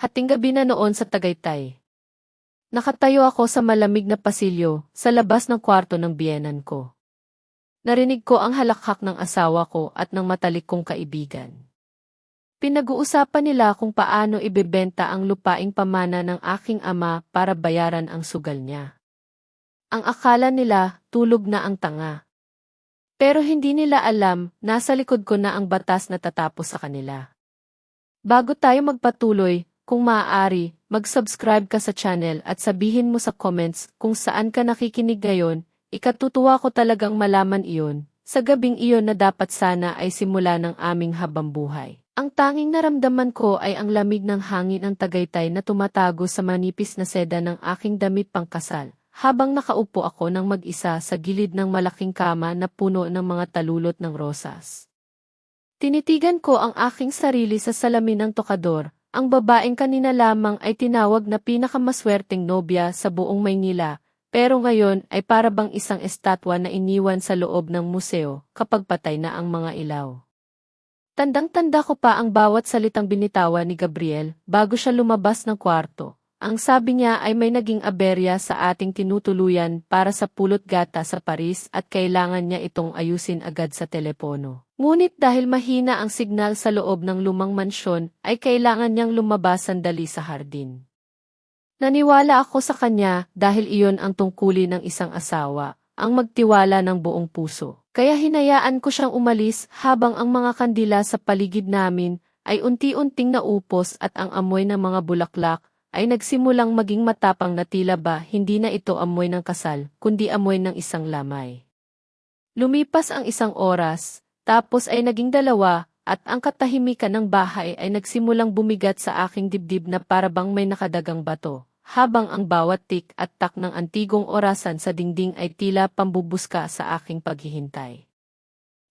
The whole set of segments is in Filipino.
Hating gabi na noon sa Tagaytay. Nakatayo ako sa malamig na pasilyo, sa labas ng kwarto ng biyenan ko. Narinig ko ang halakhak ng asawa ko at ng matalik kong kaibigan. Pinag-uusapan nila kung paano ibebenta ang lupaing pamana ng aking ama para bayaran ang sugal niya. Ang akala nila, tulog na ang tanga. Pero hindi nila alam, nasa likod ko na ang batas na tatapos sa kanila. Bago tayo magpatuloy, kung maaari, mag-subscribe ka sa channel at sabihin mo sa comments kung saan ka nakikinig ngayon, ikatutuwa ko talagang malaman iyon, sa gabing iyon na dapat sana ay simula ng aming habambuhay. Ang tanging naramdaman ko ay ang lamig ng hangin ng Tagaytay na tumatago sa manipis na seda ng aking damit pangkasal, habang nakaupo ako ng mag-isa sa gilid ng malaking kama na puno ng mga talulot ng rosas. Tinitigan ko ang aking sarili sa salamin ng tokador. Ang babaeng kanina lamang ay tinawag na pinakamaswerteng nobya sa buong Maynila, pero ngayon ay para bang isang estatwa na iniwan sa loob ng museo kapag patay na ang mga ilaw. Tandang-tanda ko pa ang bawat salitang binitawan ni Gabriel bago siya lumabas ng kwarto. Ang sabi niya ay may naging aberya sa ating tinutuluyan para sa pulot gata sa Paris at kailangan niya itong ayusin agad sa telepono. Ngunit dahil mahina ang signal sa loob ng lumang mansyon, ay kailangan niyang lumabas sandali sa hardin. Naniwala ako sa kanya dahil iyon ang tungkulin ng isang asawa, ang magtiwala ng buong puso. Kaya hinayaan ko siyang umalis habang ang mga kandila sa paligid namin ay unti-unting naupos at ang amoy ng mga bulaklak ay nagsimulang maging matapang na tila ba hindi na ito amoy ng kasal, kundi amoy ng isang lamay. Lumipas ang isang oras, tapos ay naging dalawa, at ang katahimikan ng bahay ay nagsimulang bumigat sa aking dibdib na para bang may nakadagang bato, habang ang bawat tik at tak ng antigong orasan sa dingding ay tila pambubuska sa aking paghihintay.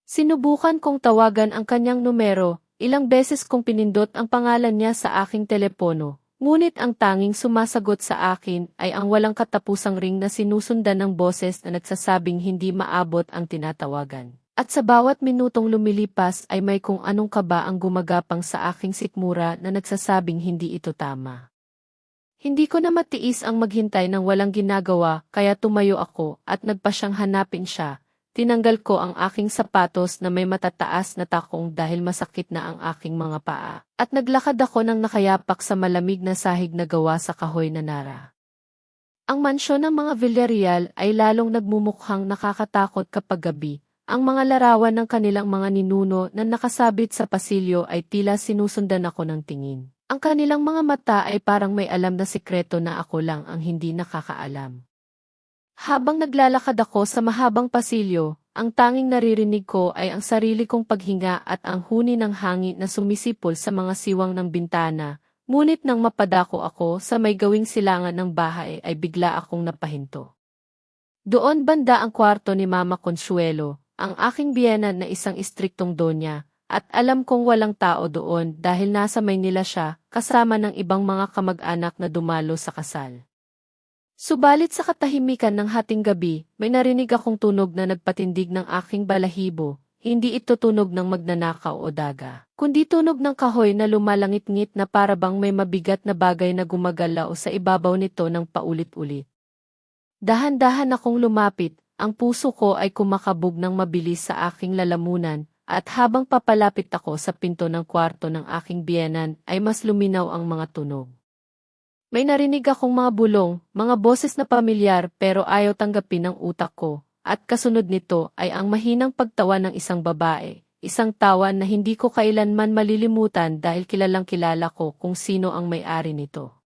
Sinubukan kong tawagan ang kanyang numero, ilang beses kong pinindot ang pangalan niya sa aking telepono, ngunit ang tanging sumasagot sa akin ay ang walang katapusang ring na sinusundan ng boses na nagsasabing hindi maabot ang tinatawagan. At sa bawat minutong lumilipas ay may kung anong kaba ang gumagapang sa aking sikmura na nagsasabing hindi ito tama. Hindi ko na matiis ang maghintay ng walang ginagawa kaya tumayo ako at nagpa siyang hanapin siya. Tinanggal ko ang aking sapatos na may matataas na takong dahil masakit na ang aking mga paa. At naglakad ako ng nakayapak sa malamig na sahig na gawa sa kahoy na nara. Ang mansyon ng mga Villarreal ay lalong nagmumukhang nakakatakot kapag gabi. Ang mga larawan ng kanilang mga ninuno na nakasabit sa pasilyo ay tila sinusundan ako ng tingin. Ang kanilang mga mata ay parang may alam na sikreto na ako lang ang hindi nakakaalam. Habang naglalakad ako sa mahabang pasilyo, ang tanging naririnig ko ay ang sarili kong paghinga at ang huni ng hangin na sumisipol sa mga siwang ng bintana, ngunit nang mapadako ako sa may gawing silangan ng bahay ay bigla akong napahinto. Doon banda ang kwarto ni Mama Consuelo, ang aking biyenan na isang istriktong donya, at alam kong walang tao doon dahil nasa Maynila siya, kasama ng ibang mga kamag-anak na dumalo sa kasal. Subalit sa katahimikan ng hating gabi, may narinig akong tunog na nagpatindig ng aking balahibo, hindi ito tunog ng magnanakaw o daga, kundi tunog ng kahoy na lumalangit-ngit na para bang may mabigat na bagay na gumagalaw sa ibabaw nito ng paulit-ulit. Dahan-dahan akong lumapit. Ang puso ko ay kumakabog ng mabilis sa aking lalamunan, at habang papalapit ako sa pinto ng kwarto ng aking biyenan ay mas luminaw ang mga tunog. May narinig akong mga bulong, mga boses na pamilyar pero ayaw tanggapin ng utak ko, at kasunod nito ay ang mahinang pagtawa ng isang babae, isang tawa na hindi ko kailanman malilimutan dahil kilalang-kilala ko kung sino ang may-ari nito.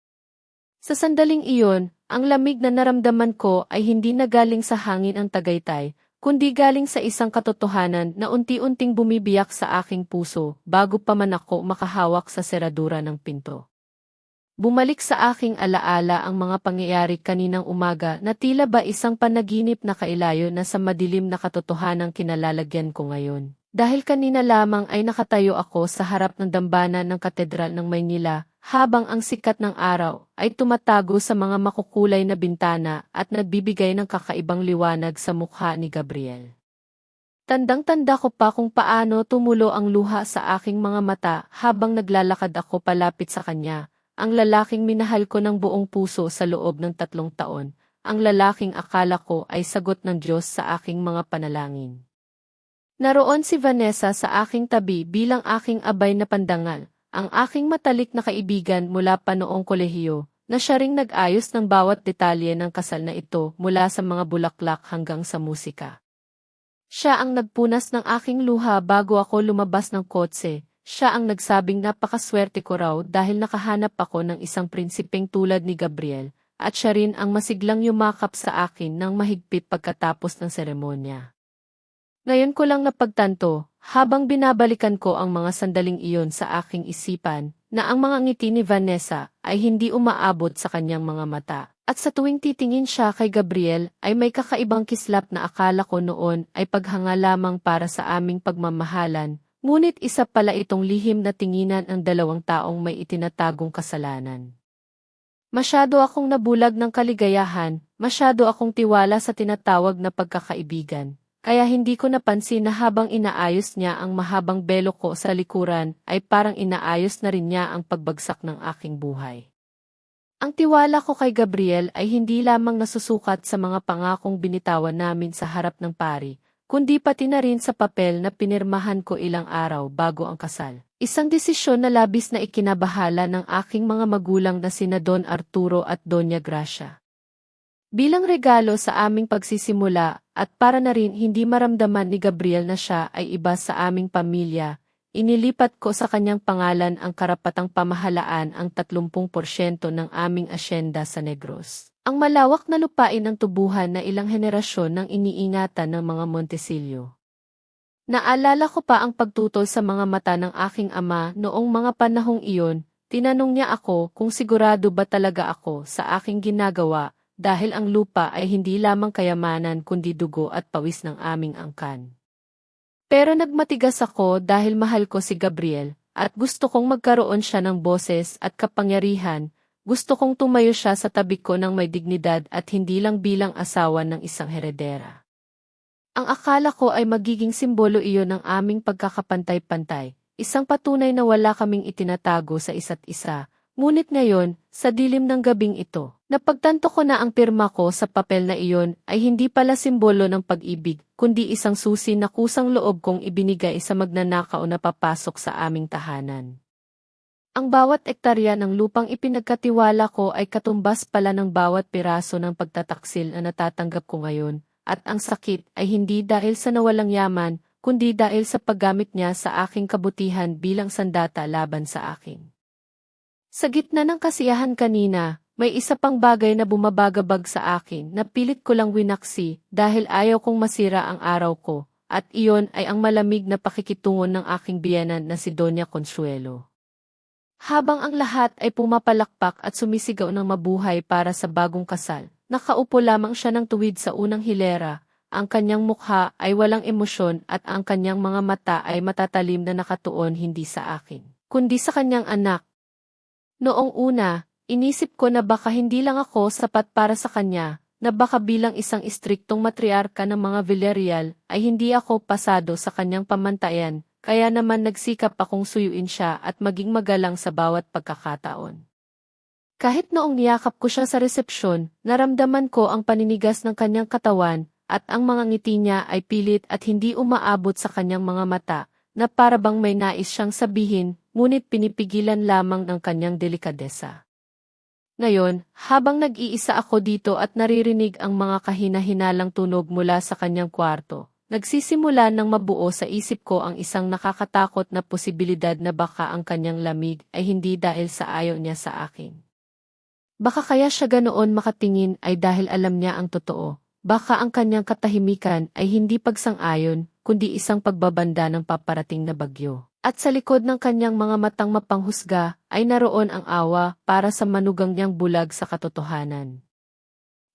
Sa sandaling iyon, ang lamig na naramdaman ko ay hindi na galing sa hangin ang Tagaytay, kundi galing sa isang katotohanan na unti-unting bumibiyak sa aking puso bago pa man ako makahawak sa seradura ng pinto. Bumalik sa aking alaala ang mga pangyayari kaninang umaga na tila ba isang panaginip na kailayo na sa madilim na katotohanang kinalalagyan ko ngayon. Dahil kanina lamang ay nakatayo ako sa harap ng dambana ng Katedral ng Maynila, habang ang sikat ng araw ay tumatago sa mga makukulay na bintana at nagbibigay ng kakaibang liwanag sa mukha ni Gabriel. Tandang-tanda ko pa kung paano tumulo ang luha sa aking mga mata habang naglalakad ako palapit sa kanya, ang lalaking minahal ko ng buong puso sa loob ng 3 taon, ang lalaking akala ko ay sagot ng Diyos sa aking mga panalangin. Naroon si Vanessa sa aking tabi bilang aking abay na pandangal, ang aking matalik na kaibigan mula pa noong kolehiyo, na siya ring nag-ayos ng bawat detalye ng kasal na ito mula sa mga bulaklak hanggang sa musika. Siya ang nagpunas ng aking luha bago ako lumabas ng kotse. Siya ang nagsabing napakaswerte ko raw dahil nakahanap ako ng isang prinsipeng tulad ni Gabriel, at siya rin ang masiglang yumakap sa akin ng mahigpit pagkatapos ng seremonya. Ngayon ko lang napagtanto, habang binabalikan ko ang mga sandaling iyon sa aking isipan, na ang mga ngiti ni Vanessa ay hindi umaabot sa kanyang mga mata. At sa tuwing titingin siya kay Gabriel ay may kakaibang kislap na akala ko noon ay paghanga lamang para sa aming pagmamahalan, ngunit isa pala itong lihim na tinginan ang 2 taong may itinatagong kasalanan. Masyado akong nabulag ng kaligayahan, masyado akong tiwala sa tinatawag na pagkakaibigan, kaya hindi ko napansin na habang inaayos niya ang mahabang belo ko sa likuran ay parang inaayos na rin niya ang pagbagsak ng aking buhay. Ang tiwala ko kay Gabriel ay hindi lamang nasusukat sa mga pangakong binitawan namin sa harap ng pari, kundi pati na rin sa papel na pinirmahan ko ilang araw bago ang kasal. Isang desisyon na labis na ikinabahala ng aking mga magulang na sina Don Arturo at Doña Gracia. Bilang regalo sa aming pagsisimula at para na rin hindi maramdaman ni Gabriel na siya ay iba sa aming pamilya, inilipat ko sa kanyang pangalan ang karapatang pamahalaan ang 30% ng aming asyenda sa Negros. Ang malawak na lupain ng tubuhan na ilang henerasyon ng iniingatan ng mga Montesillo. Naalala ko pa ang pagtutol sa mga mata ng aking ama noong mga panahong iyon, tinanong niya ako kung sigurado ba talaga ako sa aking ginagawa dahil ang lupa ay hindi lamang kayamanan kundi dugo at pawis ng aming angkan. Pero nagmatigas ako dahil mahal ko si Gabriel at gusto kong magkaroon siya ng boses at kapangyarihan. Gusto kong tumayo siya sa tabi ko ng may dignidad at hindi lang bilang asawa ng isang heredera. Ang akala ko ay magiging simbolo iyon ng aming pagkakapantay-pantay, isang patunay na wala kaming itinatago sa isa't isa. Ngunit ngayon, sa dilim ng gabing ito, napagtanto ko na ang pirma ko sa papel na iyon ay hindi pala simbolo ng pag-ibig, kundi isang susi na kusang loob kong ibinigay sa magnanakaw na papasok sa aming tahanan. Ang bawat ektarya ng lupang ipinagkatiwala ko ay katumbas pala ng bawat piraso ng pagtataksil na natatanggap ko ngayon, at ang sakit ay hindi dahil sa nawalang yaman, kundi dahil sa paggamit niya sa aking kabutihan bilang sandata laban sa akin. Sa gitna ng kasiyahan kanina, may isa pang bagay na bumabagabag sa akin na pilit ko lang winaksi dahil ayaw kong masira ang araw ko, at iyon ay ang malamig na pakikitungo ng aking biyenan na si Doña Consuelo. Habang ang lahat ay pumapalakpak at sumisigaw ng mabuhay para sa bagong kasal, nakaupo lamang siya ng tuwid sa unang hilera, ang kanyang mukha ay walang emosyon at ang kanyang mga mata ay matatalim na nakatuon hindi sa akin, kundi sa kanyang anak. Noong una, inisip ko na baka hindi lang ako sapat para sa kanya, na baka bilang isang istriktong matriarka ng mga Villarreal ay hindi ako pasado sa kanyang pamantayan. Kaya naman nagsikap akong suyuin siya at maging magalang sa bawat pagkakataon. Kahit noong niyakap ko siya sa resepsyon, naramdaman ko ang paninigas ng kanyang katawan at ang mga ngiti niya ay pilit at hindi umaabot sa kanyang mga mata na para bang may nais siyang sabihin ngunit pinipigilan lamang ng kanyang delikadesa. Ngayon, habang nag-iisa ako dito at naririnig ang mga kahina-hinalang tunog mula sa kanyang kwarto, nagsisimula ng mabuo sa isip ko ang isang nakakatakot na posibilidad na baka ang kanyang lamig ay hindi dahil sa ayaw niya sa akin. Baka kaya siya ganoon makatingin ay dahil alam niya ang totoo. Baka ang kanyang katahimikan ay hindi pagsang-ayon, kundi isang pagbabanda ng paparating na bagyo. At sa likod ng kanyang mga matang mapanghusga ay naroon ang awa para sa manugang niyang bulag sa katotohanan.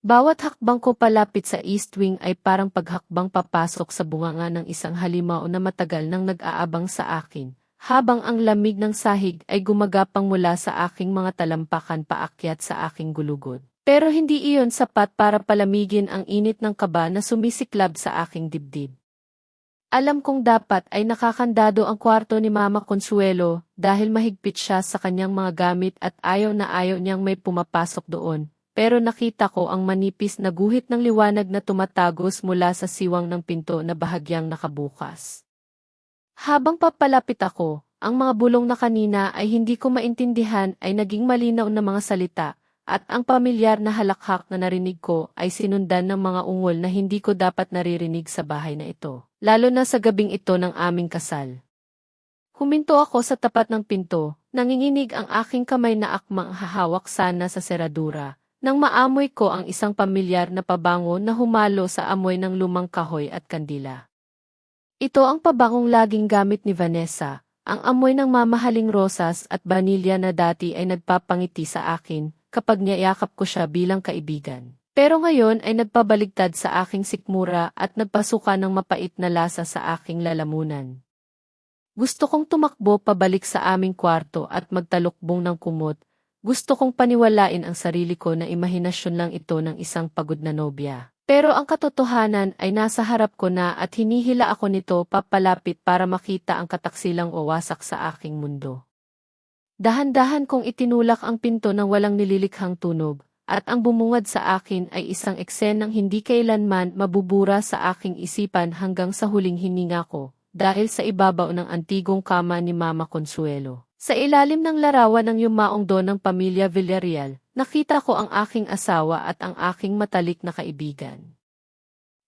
Bawat hakbang ko palapit sa East Wing ay parang paghakbang papasok sa bunganga ng isang halimaw na matagal nang nag-aabang sa akin, habang ang lamig ng sahig ay gumagapang mula sa aking mga talampakan paakyat sa aking gulugod. Pero hindi iyon sapat para palamigin ang init ng kaba na sumisiklab sa aking dibdib. Alam kong dapat ay nakakandado ang kwarto ni Mama Consuelo dahil mahigpit siya sa kanyang mga gamit at ayaw na ayaw niyang may pumapasok doon. Pero nakita ko ang manipis na guhit ng liwanag na tumatagos mula sa siwang ng pinto na bahagyang nakabukas. Habang papalapit ako, ang mga bulong na kanina ay hindi ko maintindihan ay naging malinaw na mga salita, at ang pamilyar na halakhak na narinig ko ay sinundan ng mga ungol na hindi ko dapat naririnig sa bahay na ito, lalo na sa gabing ito ng aming kasal. Huminto ako sa tapat ng pinto, nanginginig ang aking kamay na akmang hahawak sana sa seradura, nang maamoy ko ang isang pamilyar na pabango na humalo sa amoy ng lumang kahoy at kandila. Ito ang pabangong laging gamit ni Vanessa, ang amoy ng mamahaling rosas at vanilya na dati ay nagpapangiti sa akin kapag niyayakap ko siya bilang kaibigan. Pero ngayon ay nagpabaligtad sa aking sikmura at nagpasuka ng mapait na lasa sa aking lalamunan. Gusto kong tumakbo pabalik sa aming kwarto at magtalukbong ng kumot. Gusto kong paniwalain ang sarili ko na imahinasyon lang ito ng isang pagod na nobya. Pero ang katotohanan ay nasa harap ko na at hinihila ako nito papalapit para makita ang kataksilang wawasak sa aking mundo. Dahan-dahan kong itinulak ang pinto ng walang nililikhang tunog, at ang bumungad sa akin ay isang eksenang hindi kailanman mabubura sa aking isipan hanggang sa huling hininga ko, dahil sa ibabaw ng antigong kama ni Mama Consuelo. Sa ilalim ng larawan ng yumaong doon ng pamilya Villarreal, nakita ko ang aking asawa at ang aking matalik na kaibigan.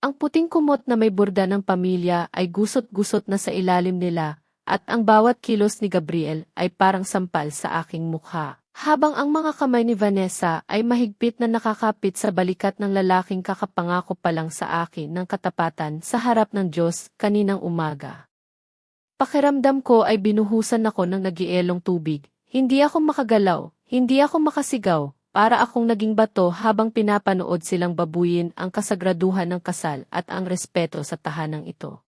Ang puting kumot na may burda ng pamilya ay gusot-gusot na sa ilalim nila, at ang bawat kilos ni Gabriel ay parang sampal sa aking mukha, habang ang mga kamay ni Vanessa ay mahigpit na nakakapit sa balikat ng lalaking kakapangako pa lang sa akin ng katapatan sa harap ng Diyos kaninang umaga. Pakiramdam ko ay binuhusan ako ng nagielong tubig, hindi ako makagalaw, hindi ako makasigaw, para akong naging bato habang pinapanood silang babuyin ang kasagraduhan ng kasal at ang respeto sa tahanang ito.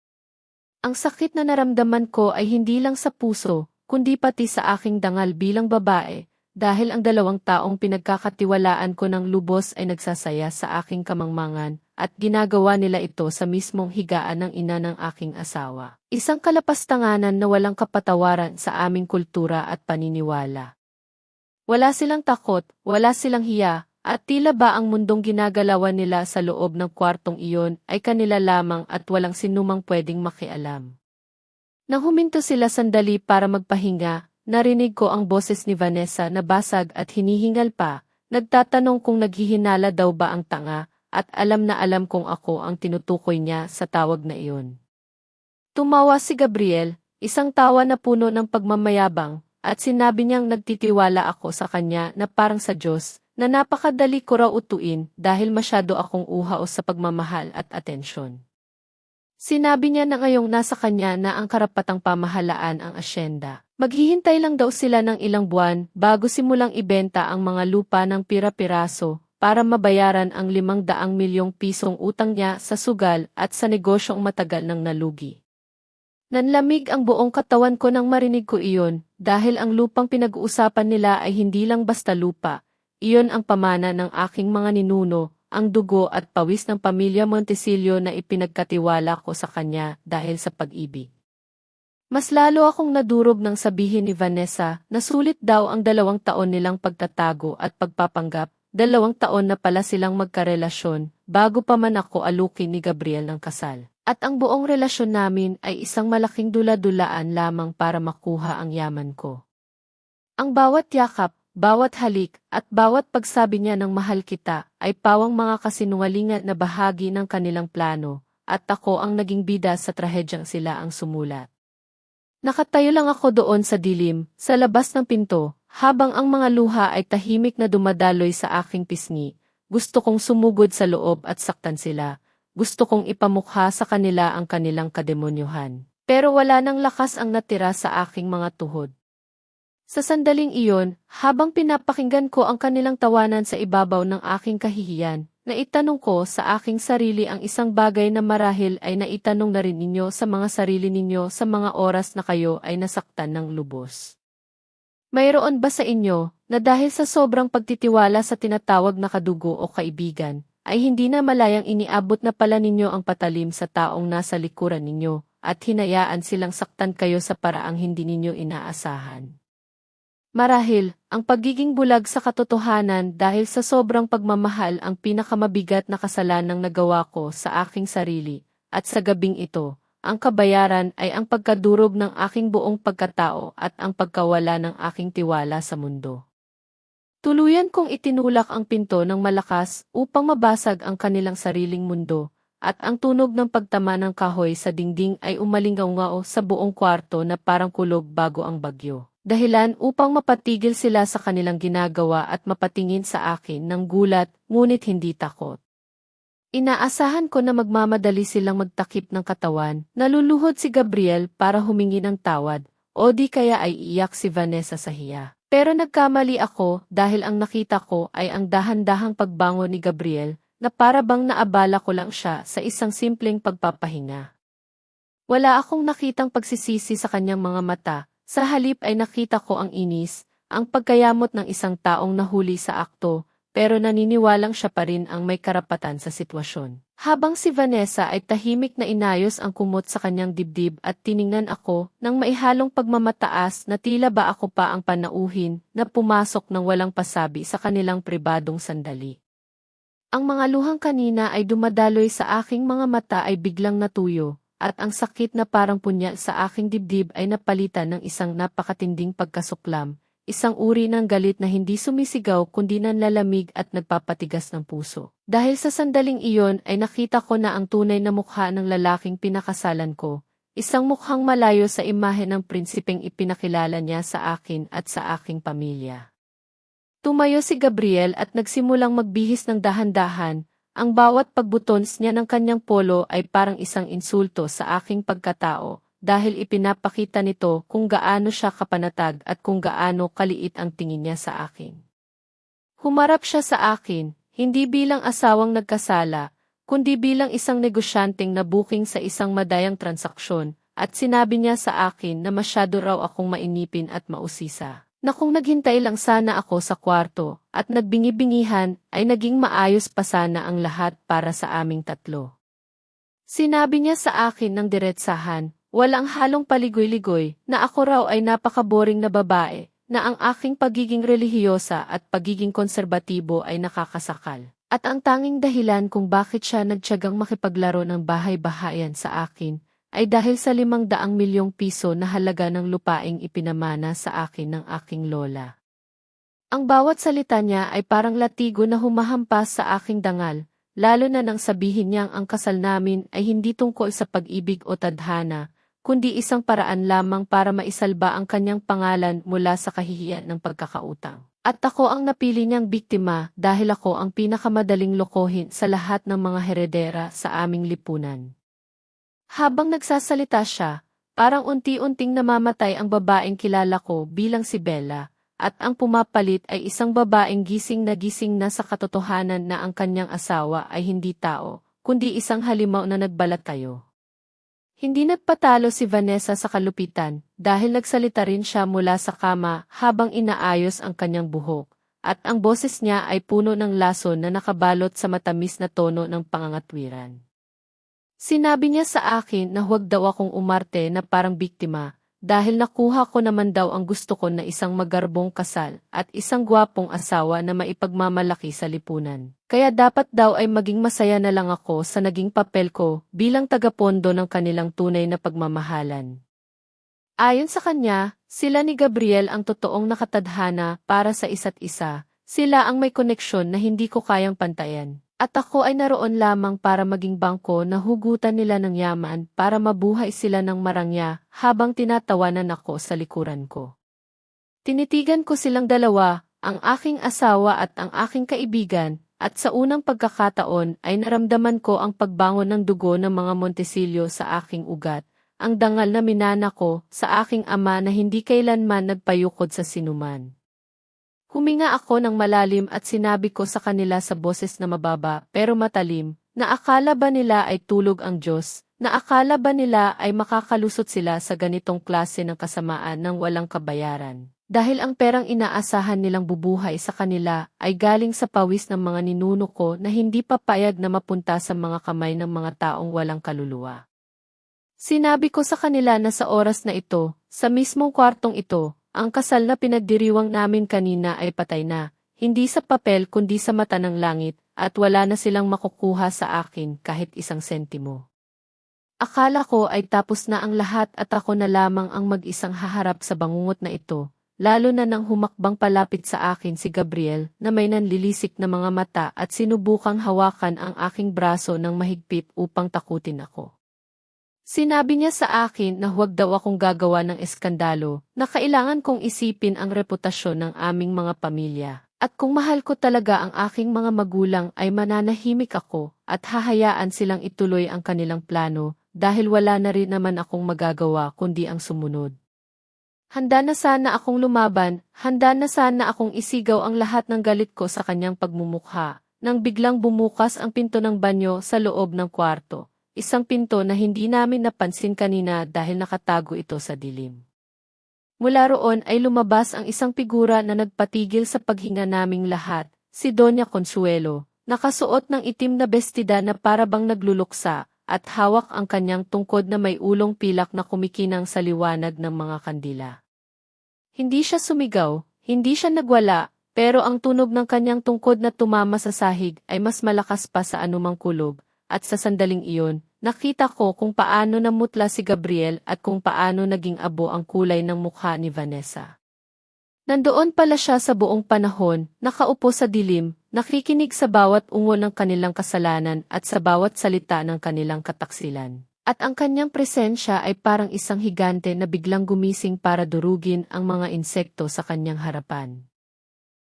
Ang sakit na naramdaman ko ay hindi lang sa puso, kundi pati sa aking dangal bilang babae, dahil ang dalawang taong pinagkakatiwalaan ko ng lubos ay nagsasaya sa aking kamangmangan, at ginagawa nila ito sa mismong higaan ng ina ng aking asawa. Isang kalapastanganan na walang kapatawaran sa aming kultura at paniniwala. Wala silang takot, wala silang hiya, at tila ba ang mundong ginagalawan nila sa loob ng kwartong iyon ay kanila lamang at walang sinumang pwedeng makialam. Nang huminto sila sandali para magpahinga, narinig ko ang boses ni Vanessa na basag at hinihingal pa, nagtatanong kung naghihinala daw ba ang tanga, at alam na alam kong ako ang tinutukoy niya sa tawag na iyon. Tumawa si Gabriel, isang tawa na puno ng pagmamayabang, at sinabi niyang nagtitiwala ako sa kanya na parang sa Diyos, na napakadali ko raw utuin dahil masyado akong uhaos sa pagmamahal at atensyon. Sinabi niya na ngayong nasa kanya na ang karapatang pamahalaan ang asyenda. Maghihintay lang daw sila ng ilang buwan bago simulang ibenta ang mga lupa ng pira-piraso para mabayaran ang 500 milyong pisong utang niya sa sugal at sa negosyong matagal nang nalugi. Nanlamig ang buong katawan ko nang marinig ko iyon dahil ang lupang pinag-uusapan nila ay hindi lang basta lupa. Iyon ang pamana ng aking mga ninuno, ang dugo at pawis ng pamilya Montesillo na ipinagkatiwala ko sa kanya dahil sa pag-ibig. Mas lalo akong nadurog nang sabihin ni Vanessa na sulit daw ang 2 taon nilang pagtatago at pagpapanggap, 2 taon na pala silang magkarelasyon, bago pa man ako alukin ni Gabriel ng kasal. At ang buong relasyon namin ay isang malaking dula-dulaan lamang para makuha ang yaman ko. Ang bawat yakap, bawat halik, at bawat pagsabi niya ng mahal kita ay pawang mga kasinungalingan na bahagi ng kanilang plano, at ako ang naging bida sa trahedyang sila ang sumulat. Nakatayo lang ako doon sa dilim, sa labas ng pinto, habang ang mga luha ay tahimik na dumadaloy sa aking pisngi. Gusto kong sumugod sa loob at saktan sila. Gusto kong ipamukha sa kanila ang kanilang kademonyuhan. Pero wala nang lakas ang natira sa aking mga tuhod. Sa sandaling iyon, habang pinapakinggan ko ang kanilang tawanan sa ibabaw ng aking kahihiyan, naitanong ko sa aking sarili ang isang bagay na marahil ay naitanong na rin ninyo sa mga sarili ninyo sa mga oras na kayo ay nasaktan ng lubos. Mayroon ba sa inyo, na dahil sa sobrang pagtitiwala sa tinatawag na kadugo o kaibigan, ay hindi na malayang iniabot na pala ninyo ang patalim sa taong nasa likuran ninyo, at hinayaan silang saktan kayo sa paraang hindi ninyo inaasahan. Marahil, ang pagiging bulag sa katotohanan dahil sa sobrang pagmamahal ang pinakamabigat na kasalanang nagawa ko sa aking sarili, at sa gabing ito, ang kabayaran ay ang pagkadurog ng aking buong pagkatao at ang pagkawala ng aking tiwala sa mundo. Tuluyan kong itinulak ang pinto ng malakas upang mabasag ang kanilang sariling mundo, at ang tunog ng pagtama ng kahoy sa dingding ay umalingaw-ngao sa buong kwarto na parang kulog bago ang bagyo. Dahilan upang mapatigil sila sa kanilang ginagawa at mapatingin sa akin ng gulat, ngunit hindi takot. Inaasahan ko na magmamadali silang magtakip ng katawan, naluluhod si Gabriel para humingi ng tawad, o di kaya ay iyak si Vanessa sa hiya. Pero nagkamali ako dahil ang nakita ko ay ang dahan-dahang pagbangon ni Gabriel na para bang naabala ko lang siya sa isang simpleng pagpapahinga. Wala akong nakitang pagsisisi sa kanyang mga mata, sa halip ay nakita ko ang inis, ang pagkayamot ng isang taong nahuli sa akto, pero naniniwalang siya pa rin ang may karapatan sa sitwasyon. Habang si Vanessa ay tahimik na inayos ang kumot sa kanyang dibdib at tiningnan ako ng maihalong pagmamataas na tila ba ako pa ang panauhin na pumasok ng walang pasabi sa kanilang pribadong sandali. Ang mga luhang kanina ay dumadaloy sa aking mga mata ay biglang natuyo, at ang sakit na parang punya sa aking dibdib ay napalitan ng isang napakatinding pagkasuklam, isang uri ng galit na hindi sumisigaw kundi nanlalamig at nagpapatigas ng puso. Dahil sa sandaling iyon ay nakita ko na ang tunay na mukha ng lalaking pinakasalan ko, isang mukhang malayo sa imahe ng prinsipeng ipinakilala niya sa akin at sa aking pamilya. Tumayo si Gabriel at nagsimulang magbihis ng dahan-dahan, ang bawat pagbutons niya ng kanyang polo ay parang isang insulto sa aking pagkatao, dahil ipinapakita nito kung gaano siya kapanatag at kung gaano kaliit ang tingin niya sa akin. Humarap siya sa akin, hindi bilang asawang nagkasala, kundi bilang isang negosyanteng nabuking sa isang madayang transaksyon, at sinabi niya sa akin na masyado raw akong mainipin at mausisa, na kung naghintay lang sana ako sa kwarto, at nagbingi-bingihan, ay naging maayos pa sana ang lahat para sa aming tatlo. Sinabi niya sa akin ng diretsahan, walang halong paligoy-ligoy, na ako raw ay napakaboring na babae, na ang aking pagiging relihiyosa at pagiging konserbatibo ay nakakasakal. At ang tanging dahilan kung bakit siya nagtiyagang makipaglaro ng bahay-bahayan sa akin, ay dahil sa 500 milyong piso na halaga ng lupaing ipinamana sa akin ng aking lola. Ang bawat salita niya ay parang latigo na humahampas sa aking dangal, lalo na nang sabihin niyang ang kasal namin ay hindi tungkol sa pag-ibig o tadhana, kundi isang paraan lamang para maisalba ang kanyang pangalan mula sa kahihiyan ng pagkakautang. At ako ang napili niyang biktima dahil ako ang pinakamadaling lokohin sa lahat ng mga heredera sa aming lipunan. Habang nagsasalita siya, parang unti-unting namamatay ang babaeng kilala ko bilang si Bella, at ang pumapalit ay isang babaeng gising na sa katotohanan na ang kanyang asawa ay hindi tao, kundi isang halimaw na nagbalat tayo. Hindi nagpatalo si Vanessa sa kalupitan dahil nagsalita rin siya mula sa kama habang inaayos ang kanyang buhok, at ang boses niya ay puno ng lason na nakabalot sa matamis na tono ng pangangatwiran. Sinabi niya sa akin na huwag daw akong umarte na parang biktima, dahil nakuha ko naman daw ang gusto ko na isang magarbong kasal at isang gwapong asawa na maipagmamalaki sa lipunan. Kaya dapat daw ay maging masaya na lang ako sa naging papel ko bilang tagapondo ng kanilang tunay na pagmamahalan. Ayon sa kanya, sila ni Gabriel ang totoong nakatadhana para sa isa't isa, sila ang may koneksyon na hindi ko kayang pantayan. At ako ay naroon lamang para maging bangko na hugutan nila ng yaman para mabuhay sila ng marangya habang tinatawanan ako sa likuran ko. Tinitigan ko silang dalawa, ang aking asawa at ang aking kaibigan, at sa unang pagkakataon ay naramdaman ko ang pagbangon ng dugo ng mga Montesillo sa aking ugat, ang dangal na minana ko sa aking ama na hindi kailanman nagpayukod sa sinuman. Huminga ako ng malalim at sinabi ko sa kanila sa boses na mababa pero matalim, na akala ba nila ay tulog ang Diyos, na akala ba nila ay makakalusot sila sa ganitong klase ng kasamaan ng walang kabayaran. Dahil ang perang inaasahan nilang bubuhay sa kanila ay galing sa pawis ng mga ninuno ko na hindi papayag na mapunta sa mga kamay ng mga taong walang kaluluwa. Sinabi ko sa kanila na sa oras na ito, sa mismong kwartong ito, ang kasal na pinagdiriwang namin kanina ay patay na, hindi sa papel kundi sa mata ng langit, at wala na silang makukuha sa akin kahit isang sentimo. Akala ko ay tapos na ang lahat at ako na lamang ang mag-isang haharap sa bangungot na ito, lalo na nang humakbang palapit sa akin si Gabriel na may nanlilisik na mga mata at sinubukang hawakan ang aking braso ng mahigpit upang takutin ako. Sinabi niya sa akin na huwag daw akong gagawa ng eskandalo, na kailangan kong isipin ang reputasyon ng aming mga pamilya. At kung mahal ko talaga ang aking mga magulang ay mananahimik ako at hahayaan silang ituloy ang kanilang plano dahil wala na rin naman akong magagawa kundi ang sumunod. Handa na sana akong lumaban, handa na sana akong isigaw ang lahat ng galit ko sa kanyang pagmumukha, nang biglang bumukas ang pinto ng banyo sa loob ng kwarto. Isang pinto na hindi namin napansin kanina dahil nakatago ito sa dilim. Mula roon ay lumabas ang isang figura na nagpatigil sa paghinga naming lahat, si Doña Consuelo, nakasuot ng itim na bestida na para bang nagluluksa, at hawak ang kanyang tungkod na may ulong pilak na kumikinang sa liwanag ng mga kandila. Hindi siya sumigaw, hindi siya nagwala, pero ang tunog ng kanyang tungkod na tumama sa sahig ay mas malakas pa sa anumang kulob, at sa sandaling iyon, nakita ko kung paano namutla si Gabriel at kung paano naging abo ang kulay ng mukha ni Vanessa. Nandoon pala siya sa buong panahon, nakaupo sa dilim, nakikinig sa bawat ungol ng kanilang kasalanan at sa bawat salita ng kanilang kataksilan. At ang kanyang presensya ay parang isang higante na biglang gumising para durugin ang mga insekto sa kanyang harapan.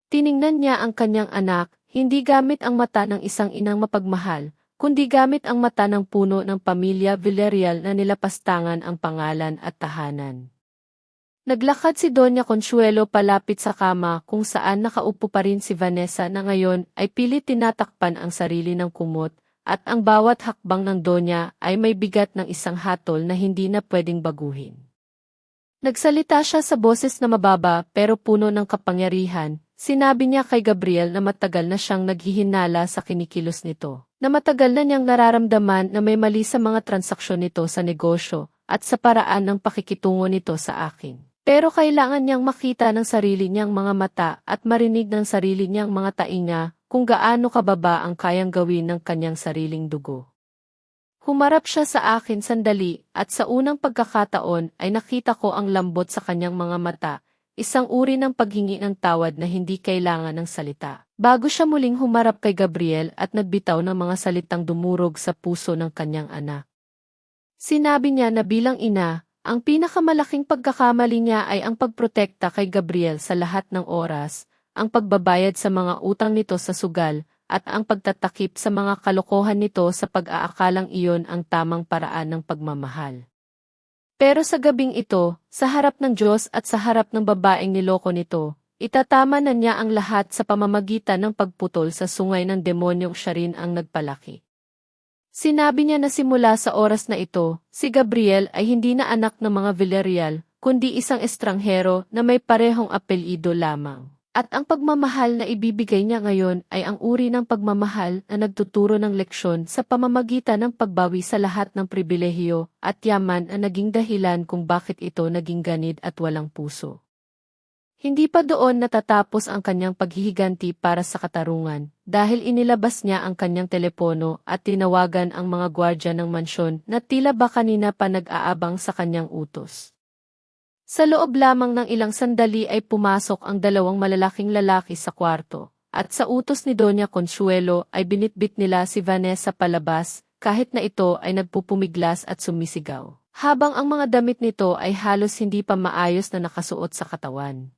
Tiningnan niya ang kanyang anak, hindi gamit ang mata ng isang inang mapagmahal, kundi gamit ang mata ng puno ng pamilya Villarreal na nilapastangan ang pangalan at tahanan. Naglakad si Doña Consuelo palapit sa kama kung saan nakaupo pa rin si Vanessa na ngayon ay pilit tinatakpan ang sarili ng kumot, at ang bawat hakbang ng Donya ay may bigat ng isang hatol na hindi na pwedeng baguhin. Nagsalita siya sa boses na mababa pero puno ng kapangyarihan. Sinabi niya kay Gabriel na matagal na siyang naghihinala sa kinikilos nito, na matagal na niyang nararamdaman na may mali sa mga transaksyon nito sa negosyo at sa paraan ng pakikitungo nito sa akin. Pero kailangan niyang makita ng sarili niyang mga mata at marinig ng sarili niyang mga tainga kung gaano kababa ang kayang gawin ng kanyang sariling dugo. Humarap siya sa akin sandali at sa unang pagkakataon ay nakita ko ang lambot sa kanyang mga mata, isang uri ng paghingi ng tawad na hindi kailangan ng salita. Bago siya muling humarap kay Gabriel at nagbitaw ng mga salitang dumurog sa puso ng kanyang anak. Sinabi niya na bilang ina, ang pinakamalaking pagkakamali niya ay ang pagprotekta kay Gabriel sa lahat ng oras, ang pagbabayad sa mga utang nito sa sugal, at ang pagtatakip sa mga kalokohan nito sa pag-aakalang iyon ang tamang paraan ng pagmamahal. Pero sa gabing ito, sa harap ng Diyos at sa harap ng babaeng niloko nito, itatama na niya ang lahat sa pamamagitan ng pagputol sa sungay ng demonyong siya rin ang nagpalaki. Sinabi niya na simula sa oras na ito, si Gabriel ay hindi na anak ng mga Villarreal, kundi isang estranghero na may parehong apelyido lamang. At ang pagmamahal na ibibigay niya ngayon ay ang uri ng pagmamahal na nagtuturo ng leksyon sa pamamagitan ng pagbawi sa lahat ng pribilehiyo at yaman na naging dahilan kung bakit ito naging ganid at walang puso. Hindi pa doon natatapos ang kanyang paghihiganti para sa katarungan, dahil inilabas niya ang kanyang telepono at tinawagan ang mga gwardya ng mansyon na tila ba kanina pa nag-aabang sa kanyang utos. Sa loob lamang ng ilang sandali ay pumasok ang dalawang malalaking lalaki sa kwarto, at sa utos ni Doña Consuelo ay binitbit nila si Vanessa palabas, kahit na ito ay nagpupumiglas at sumisigaw, habang ang mga damit nito ay halos hindi pa maayos na nakasuot sa katawan.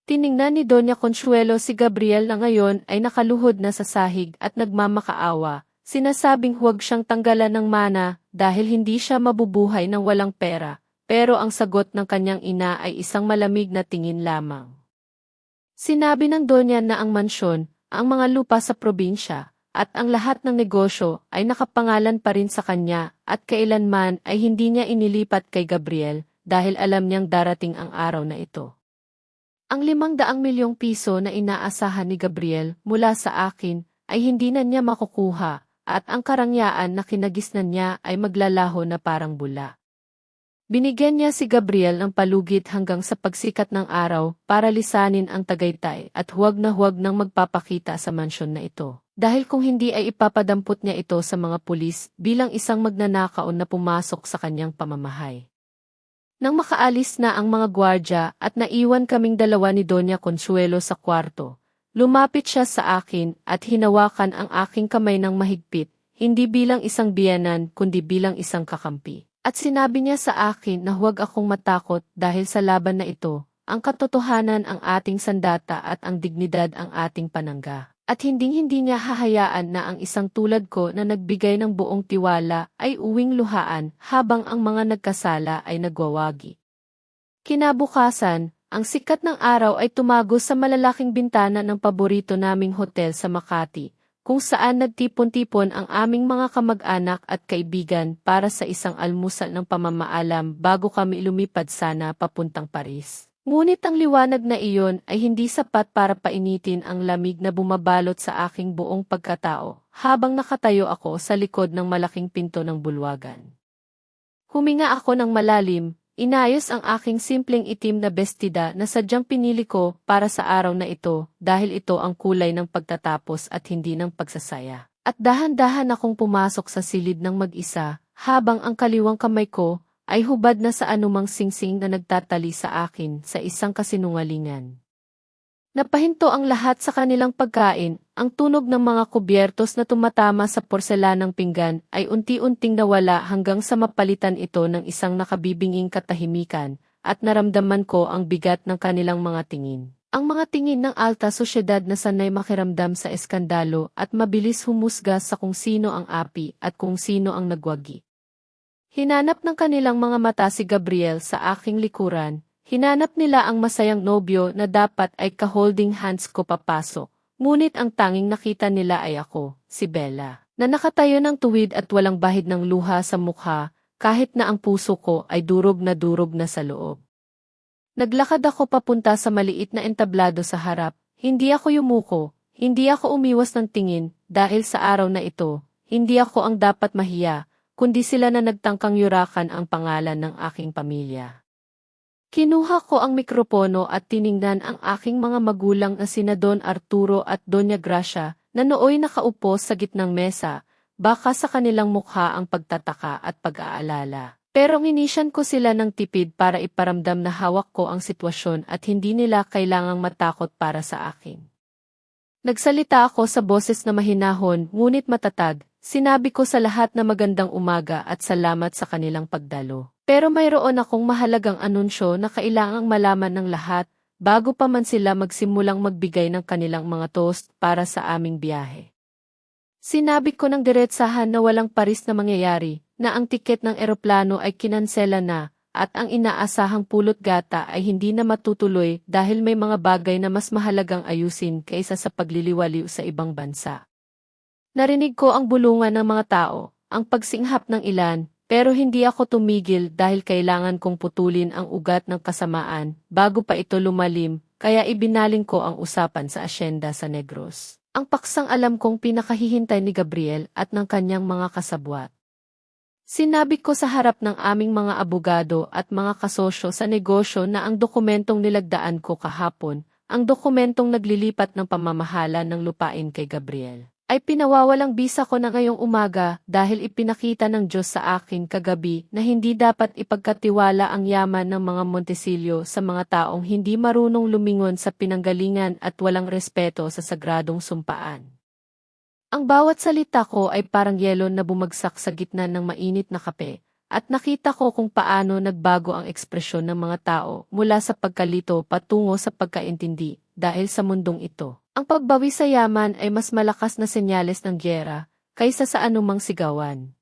Tiningnan ni Doña Consuelo si Gabriel na ngayon ay nakaluhod na sa sahig at nagmamakaawa, sinasabing huwag siyang tanggalan ng mana dahil hindi siya mabubuhay ng walang pera, pero ang sagot ng kanyang ina ay isang malamig na tingin lamang. Sinabi ng Donya na ang mansyon, ang mga lupa sa probinsya, at ang lahat ng negosyo ay nakapangalan pa rin sa kanya at kailanman ay hindi niya inilipat kay Gabriel dahil alam niyang darating ang araw na ito. Ang 500 milyong piso na inaasahan ni Gabriel mula sa akin ay hindi na niya makukuha at ang karangyaan na kinagisnan niya ay maglalaho na parang bula. Binigyan niya si Gabriel ng palugit hanggang sa pagsikat ng araw para lisanin ang Tagaytay at huwag nang magpapakita sa mansyon na ito. Dahil kung hindi ay ipapadampot niya ito sa mga pulis bilang isang magnanakaw na pumasok sa kanyang pamamahay. Nang makaalis na ang mga gwardya at naiwan kaming dalawa ni Doña Consuelo sa kwarto, lumapit siya sa akin at hinawakan ang aking kamay ng mahigpit, hindi bilang isang biyenan kundi bilang isang kakampi. At sinabi niya sa akin na huwag akong matakot dahil sa laban na ito, ang katotohanan ang ating sandata at ang dignidad ang ating panangga. At hinding-hindi niya hahayaan na ang isang tulad ko na nagbigay ng buong tiwala ay uwing luhaan habang ang mga nagkasala ay nagwawagi. Kinabukasan, ang sikat ng araw ay tumagos sa malalaking bintana ng paborito naming hotel sa Makati, kung saan nagtipon-tipon ang aming mga kamag-anak at kaibigan para sa isang almusal ng pamamaalam bago kami lumipad sana papuntang Paris. Ngunit ang liwanag na iyon ay hindi sapat para painitin ang lamig na bumabalot sa aking buong pagkatao habang nakatayo ako sa likod ng malaking pinto ng bulwagan. Huminga ako ng malalim, inayos ang aking simpleng itim na bestida na sadyang pinili ko para sa araw na ito dahil ito ang kulay ng pagtatapos at hindi ng pagsasaya. At dahan-dahan akong pumasok sa silid ng mag-isa habang ang kaliwang kamay ko ay hubad na sa anumang singsing na nagtatali sa akin sa isang kasinungalingan. Napahinto ang lahat sa kanilang pagkain, ang tunog ng mga kubyertos na tumatama sa porselanang pinggan ay unti-unting nawala hanggang sa mapalitan ito ng isang nakabibinging katahimikan, at naramdaman ko ang bigat ng kanilang mga tingin. Ang mga tingin ng alta sosyedad na sanay makiramdam sa eskandalo at mabilis humusga sa kung sino ang api at kung sino ang nagwagi. Hinanap ng kanilang mga mata si Gabriel sa aking likuran, hinanap nila ang masayang nobyo na dapat ay ka-holding hands ko papasok, ngunit ang tanging nakita nila ay ako, si Bella, na nakatayo ng tuwid at walang bahid ng luha sa mukha, kahit na ang puso ko ay durog na sa loob. Naglakad ako papunta sa maliit na entablado sa harap, hindi ako yumuko, hindi ako umiwas ng tingin, dahil sa araw na ito, hindi ako ang dapat mahiya, kundi sila na nagtangkang yurakan ang pangalan ng aking pamilya. Kinuha ko ang mikropono at tiningnan ang aking mga magulang na sina Don Arturo at Doña Gracia na nooy nakaupo sa gitnang mesa, baka sa kanilang mukha ang pagtataka at pag-aalala. Pero inisyan ko sila ng tipid para iparamdam na hawak ko ang sitwasyon at hindi nila kailangang matakot para sa akin. Nagsalita ako sa boses na mahinahon ngunit matatag. Sinabi ko sa lahat na magandang umaga at salamat sa kanilang pagdalo. Pero mayroon akong mahalagang anunsyo na kailangang malaman ng lahat bago pa man sila magsimulang magbigay ng kanilang mga toast para sa aming biyahe. Sinabi ko ng diretsahan na walang paris na mangyayari, na ang tiket ng eroplano ay kinansela na, at ang inaasahang pulot gata ay hindi na matutuloy dahil may mga bagay na mas mahalagang ayusin kaysa sa pagliliwaliw sa ibang bansa. Narinig ko ang bulungan ng mga tao, ang pagsinghap ng ilan, pero hindi ako tumigil dahil kailangan kong putulin ang ugat ng kasamaan bago pa ito lumalim, kaya ibinaling ko ang usapan sa asyenda sa Negros. Ang paksang alam kong pinakahihintay ni Gabriel at ng kanyang mga kasabwat. Sinabi ko sa harap ng aming mga abogado at mga kasosyo sa negosyo na ang dokumentong nilagdaan ko kahapon, ang dokumentong naglilipat ng pamamahala ng lupain kay Gabriel, ay pinawawalang bisa ko na ngayong umaga dahil ipinakita ng Diyos sa akin kagabi na hindi dapat ipagkatiwala ang yaman ng mga Montesillo sa mga taong hindi marunong lumingon sa pinanggalingan at walang respeto sa sagradong sumpaan. Ang bawat salita ko ay parang yelo na bumagsak sa gitna ng mainit na kape, at nakita ko kung paano nagbago ang ekspresyon ng mga tao mula sa pagkalito patungo sa pagkaintindi dahil sa mundong ito. Ang pagbawi sa yaman ay mas malakas na senyales ng gyera kaysa sa anumang sigawan.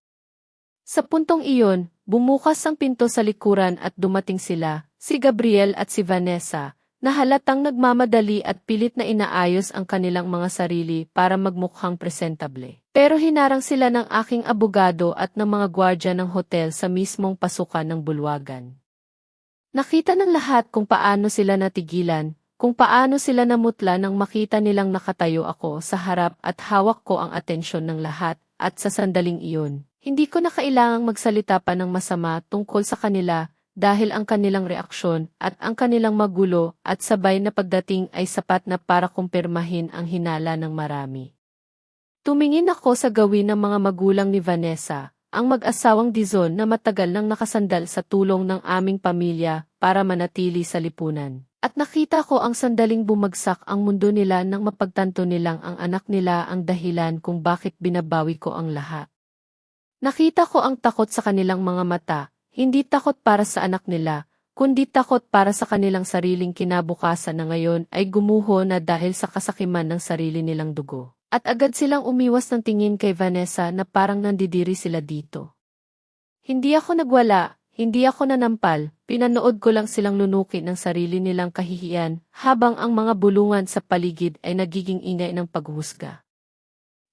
Sa puntong iyon, bumukas ang pinto sa likuran at dumating sila, si Gabriel at si Vanessa, na halatang nagmamadali at pilit na inaayos ang kanilang mga sarili para magmukhang presentable. Pero hinarang sila ng aking abogado at ng mga gwardya ng hotel sa mismong pasukan ng bulwagan. Nakita ng lahat kung paano sila natigilan, kung paano sila namutla nang makita nilang nakatayo ako sa harap at hawak ko ang atensyon ng lahat, at sa sandaling iyon, hindi ko na kailangang magsalita pa ng masama tungkol sa kanila dahil ang kanilang reaksyon at ang kanilang magulo at sabay na pagdating ay sapat na para kumpirmahin ang hinala ng marami. Tumingin ako sa gawin ng mga magulang ni Vanessa, ang mag-asawang Dizon na matagal nang nakasandal sa tulong ng aming pamilya para manatili sa lipunan. At nakita ko ang sandaling bumagsak ang mundo nila nang mapagtanto nilang ang anak nila ang dahilan kung bakit binabawi ko ang lahat. Nakita ko ang takot sa kanilang mga mata, hindi takot para sa anak nila, kundi takot para sa kanilang sariling kinabukasan na ngayon ay gumuho na dahil sa kasakiman ng sarili nilang dugo. At agad silang umiwas ng tingin kay Vanessa na parang nandidiri sila dito. Hindi ako nagwala, hindi ako nanampal, pinanood ko lang silang lunukin ng sarili nilang kahihiyan habang ang mga bulungan sa paligid ay nagiging ingay ng paghuhusga.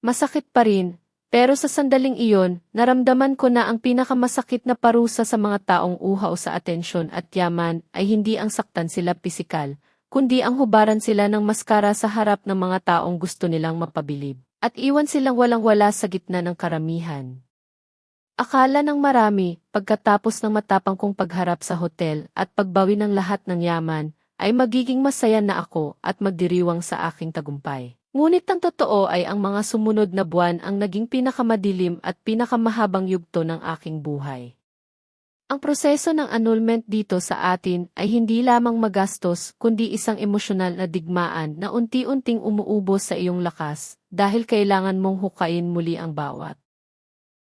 Masakit pa rin, pero sa sandaling iyon, naramdaman ko na ang pinakamasakit na parusa sa mga taong uhaw sa atensyon at yaman ay hindi ang saktan sila pisikal, kundi ang hubaran sila ng maskara sa harap ng mga taong gusto nilang mapabilib, at iwan silang walang-wala sa gitna ng karamihan. Akala ng marami, pagkatapos ng matapang kong pagharap sa hotel at pagbawi ng lahat ng yaman, ay magiging masaya na ako at magdiriwang sa aking tagumpay. Ngunit ang totoo ay ang mga sumunod na buwan ang naging pinakamadilim at pinakamahabang yugto ng aking buhay. Ang proseso ng annulment dito sa atin ay hindi lamang magastos kundi isang emosyonal na digmaan na unti-unting umuubos sa iyong lakas dahil kailangan mong hukayin muli ang bawat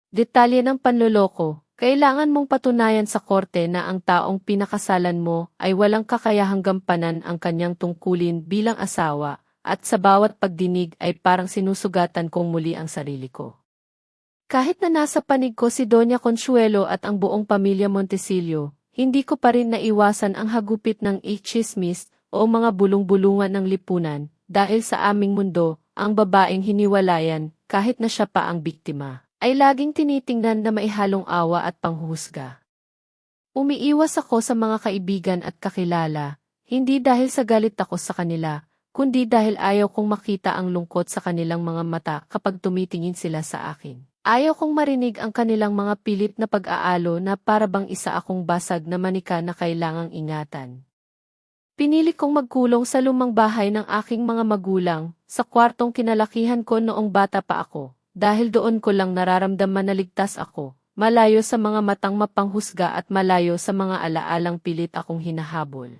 detalye ng panloloko. Kailangan mong patunayan sa korte na ang taong pinakasalan mo ay walang kakayahang gampanan ang kanyang tungkulin bilang asawa at sa bawat pagdinig ay parang sinusugatan kong muli ang sarili ko. Kahit na nasa panig ko si Doña Consuelo at ang buong pamilya Montesillo, hindi ko pa rin naiwasan ang hagupit ng chismis o mga bulong-bulungan ng lipunan dahil sa aming mundo, ang babaeng hiniwalayan, kahit na siya pa ang biktima, ay laging tinitingnan na maihalong awa at panghuhusga. Umiiwas ako sa mga kaibigan at kakilala, hindi dahil sa galit ako sa kanila, kundi dahil ayaw kong makita ang lungkot sa kanilang mga mata kapag tumitingin sila sa akin. Ayaw kong marinig ang kanilang mga pilit na pag-aalo na para bang isa akong basag na manika na kailangang ingatan. Pinili kong magkulong sa lumang bahay ng aking mga magulang, sa kwartong kinalakihan ko noong bata pa ako, dahil doon ko lang nararamdaman na ligtas ako, malayo sa mga matang mapanghusga at malayo sa mga alaalang pilit akong hinahabol.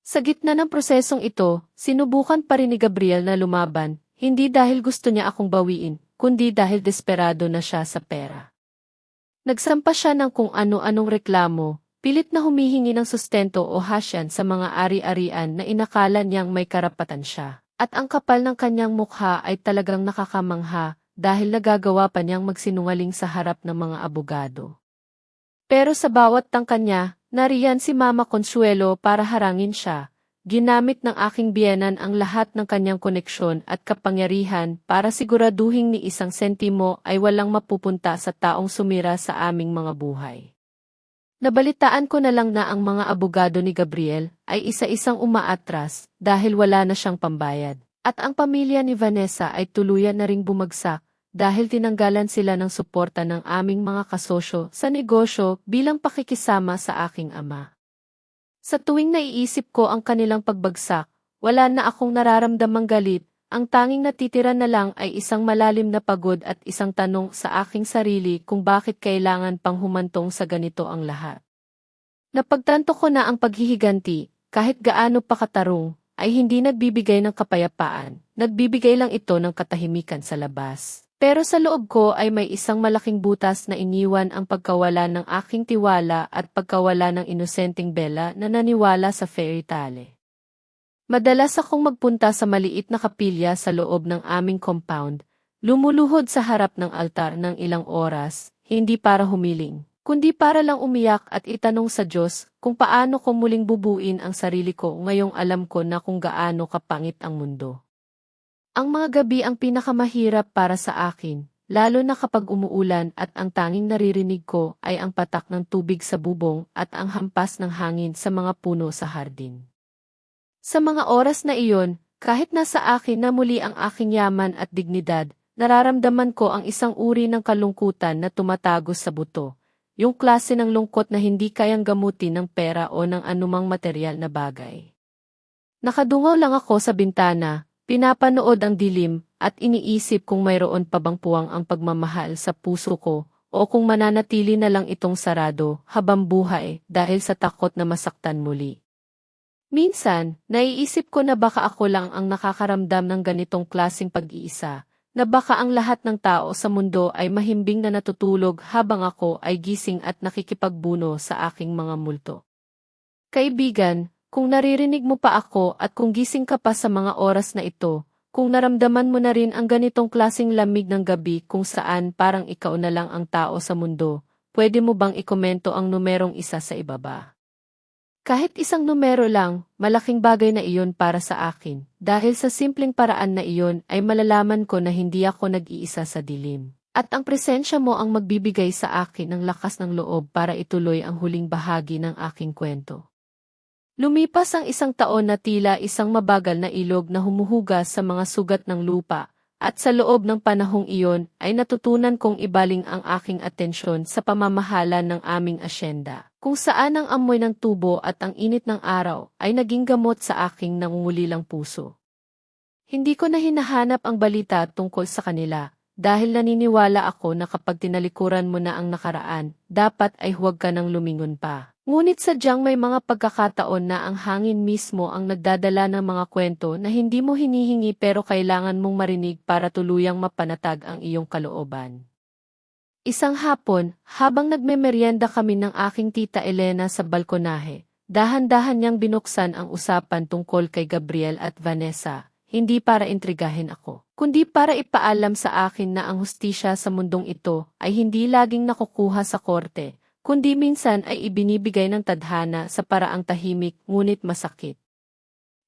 Sa gitna ng prosesong ito, sinubukan pa rin ni Gabriel na lumaban, hindi dahil gusto niya akong bawiin, kundi dahil desperado na siya sa pera. Nagsampa siya ng kung ano-anong reklamo, pilit na humihingi ng sustento o hasyan sa mga ari-arian na inakala niyang may karapatan siya. At ang kapal ng kanyang mukha ay talagang nakakamangha dahil nagagawa pa niyang magsinungaling sa harap ng mga abogado. Pero sa bawat tangka niya, nariyan si Mama Consuelo para harangin siya. Ginamit ng aking biyenan ang lahat ng kanyang koneksyon at kapangyarihan para siguraduhin ni isang sentimo ay walang mapupunta sa taong sumira sa aming mga buhay. Nabalitaan ko na lang na ang mga abogado ni Gabriel ay isa-isang umaatras dahil wala na siyang pambayad. At ang pamilya ni Vanessa ay tuluyan na ring bumagsak dahil tinanggalan sila ng suporta ng aming mga kasosyo sa negosyo bilang pakikisama sa aking ama. Sa tuwing naiisip ko ang kanilang pagbagsak, wala na akong nararamdamang galit, ang tanging natitira na lang ay isang malalim na pagod at isang tanong sa aking sarili kung bakit kailangan pang humantong sa ganito ang lahat. Napagtanto ko na ang paghihiganti, kahit gaano pa katarong, ay hindi nagbibigay ng kapayapaan, nagbibigay lang ito ng katahimikan sa labas. Pero sa loob ko ay may isang malaking butas na iniwan ang pagkawala ng aking tiwala at pagkawala ng inosenteng Bella na naniwala sa fairy tale. Madalas akong magpunta sa maliit na kapilya sa loob ng aming compound, lumuluhod sa harap ng altar ng ilang oras, hindi para humiling, kundi para lang umiyak at itanong sa Diyos kung paano ko muling bubuin ang sarili ko ngayong alam ko na kung gaano kapangit ang mundo. Ang mga gabi ang pinakamahirap para sa akin, lalo na kapag umuulan at ang tanging naririnig ko ay ang patak ng tubig sa bubong at ang hampas ng hangin sa mga puno sa hardin. Sa mga oras na iyon, kahit nasa akin na muli ang aking yaman at dignidad, nararamdaman ko ang isang uri ng kalungkutan na tumatagos sa buto. Yung klase ng lungkot na hindi kayang gamutin ng pera o ng anumang material na bagay. Nakadungaw lang ako sa bintana, pinapanood ang dilim, at iniisip kung mayroon pa bang puwang ang pagmamahal sa puso ko, o kung mananatili na lang itong sarado habang buhay dahil sa takot na masaktan muli. Minsan, naiisip ko na baka ako lang ang nakakaramdam ng ganitong klaseng pag-iisa, na baka ang lahat ng tao sa mundo ay mahimbing na natutulog habang ako ay gising at nakikipagbuno sa aking mga multo. Kaibigan, kung naririnig mo pa ako at kung gising ka pa sa mga oras na ito, kung naramdaman mo na rin ang ganitong klaseng lamig ng gabi kung saan parang ikaw na lang ang tao sa mundo, pwede mo bang ikomento ang numerong 1 sa ibaba? Kahit isang numero lang, malaking bagay na iyon para sa akin, dahil sa simpleng paraan na iyon ay malalaman ko na hindi ako nag-iisa sa dilim. At ang presensya mo ang magbibigay sa akin ng lakas ng loob para ituloy ang huling bahagi ng aking kwento. Lumipas ang 1 taon na tila isang mabagal na ilog na humuhugas sa mga sugat ng lupa, at sa loob ng panahong iyon ay natutunan kong ibaling ang aking atensyon sa pamamahala ng aming asyenda, kung saan ang amoy ng tubo at ang init ng araw ay naging gamot sa aking nangungulilang puso. Hindi ko na hinahanap ang balita tungkol sa kanila, dahil naniniwala ako na kapag tinalikuran mo na ang nakaraan, dapat ay huwag ka nang lumingon pa. Ngunit sadyang may mga pagkakataon na ang hangin mismo ang nagdadala ng mga kwento na hindi mo hinihingi pero kailangan mong marinig para tuluyang mapanatag ang iyong kalooban. Isang hapon, habang nagmemeryenda kami ng aking tita Elena sa balkonahe, dahan-dahan niyang binuksan ang usapan tungkol kay Gabriel at Vanessa, hindi para intrigahin ako, kundi para ipaalam sa akin na ang hustisya sa mundong ito ay hindi laging nakukuha sa korte, kundi minsan ay ibinibigay ng tadhana sa paraang tahimik ngunit masakit.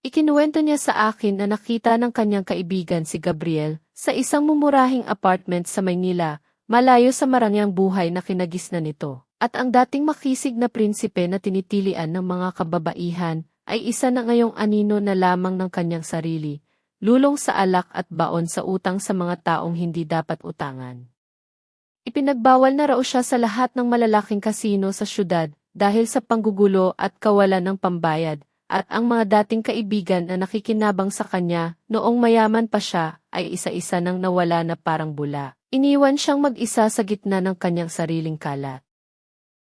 Ikinuwento niya sa akin na nakita ng kanyang kaibigan si Gabriel sa isang mumurahing apartment sa Maynila, malayo sa marangyang buhay na kinagisnan nito. At ang dating makisig na prinsipe na tinitilian ng mga kababaihan ay isa na ngayong anino na lamang ng kanyang sarili, lulong sa alak at baon sa utang sa mga taong hindi dapat utangan. Ipinagbawal na raw siya sa lahat ng malalaking kasino sa syudad dahil sa panggugulo at kawalan ng pambayad, at ang mga dating kaibigan na nakikinabang sa kanya noong mayaman pa siya ay isa-isa nang nawala na parang bula. Iniwan siyang mag-isa sa gitna ng kanyang sariling kalat.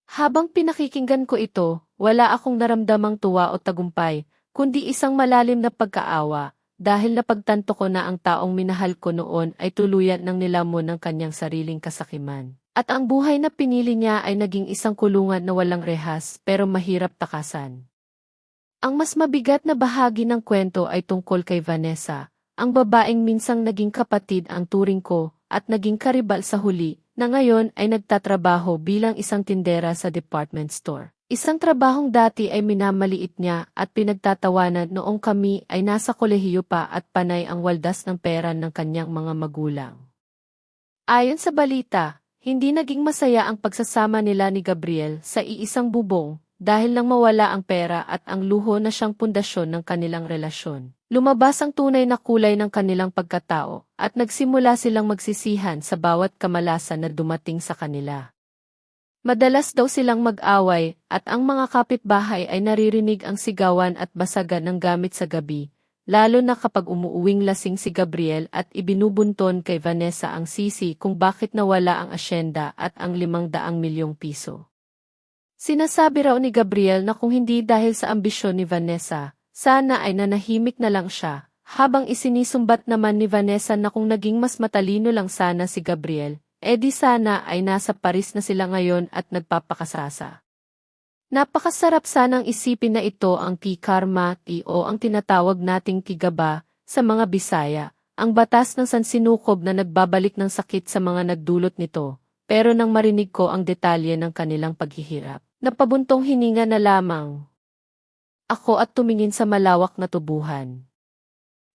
Habang pinakikinggan ko ito, wala akong naramdamang tuwa o tagumpay, kundi isang malalim na pagkaawa, dahil napagtanto ko na ang taong minahal ko noon ay tuluyan ng nilamon ng kanyang sariling kasakiman. At ang buhay na pinili niya ay naging isang kulungan na walang rehas pero mahirap takasan. Ang mas mabigat na bahagi ng kwento ay tungkol kay Vanessa, ang babaeng minsang naging kapatid ang turing ko at naging karibal sa huli, na ngayon ay nagtatrabaho bilang isang tindera sa department store. Isang trabahong dati ay minamaliit niya at pinagtatawanan noong kami ay nasa kolehiyo pa at panay ang waldas ng pera ng kanyang mga magulang. Ayon sa balita, hindi naging masaya ang pagsasama nila ni Gabriel sa iisang bubong dahil nang mawala ang pera at ang luho na siyang pundasyon ng kanilang relasyon. Lumabas ang tunay na kulay ng kanilang pagkatao at nagsimula silang magsisihan sa bawat kamalasan na dumating sa kanila. Madalas daw silang mag-away at ang mga kapitbahay ay naririnig ang sigawan at basagan ng gamit sa gabi, lalo na kapag umuuwing lasing si Gabriel at ibinubunton kay Vanessa ang sisi kung bakit nawala ang asyenda at ang 500 milyong piso. Sinasabi raw ni Gabriel na kung hindi dahil sa ambisyon ni Vanessa, sana ay nanahimik na lang siya, habang isinisumbat naman ni Vanessa na kung naging mas matalino lang sana si Gabriel, di sana ay nasa Paris na sila ngayon at nagpapakasasa. Napakasarap sanang isipin na ito ang ki-karma o ang tinatawag nating kigaba sa mga Bisaya, ang batas ng sansinukob na nagbabalik ng sakit sa mga nagdulot nito, pero nang marinig ko ang detalye ng kanilang paghihirap, napabuntong hininga na lamang ako at tumingin sa malawak na tubuhan.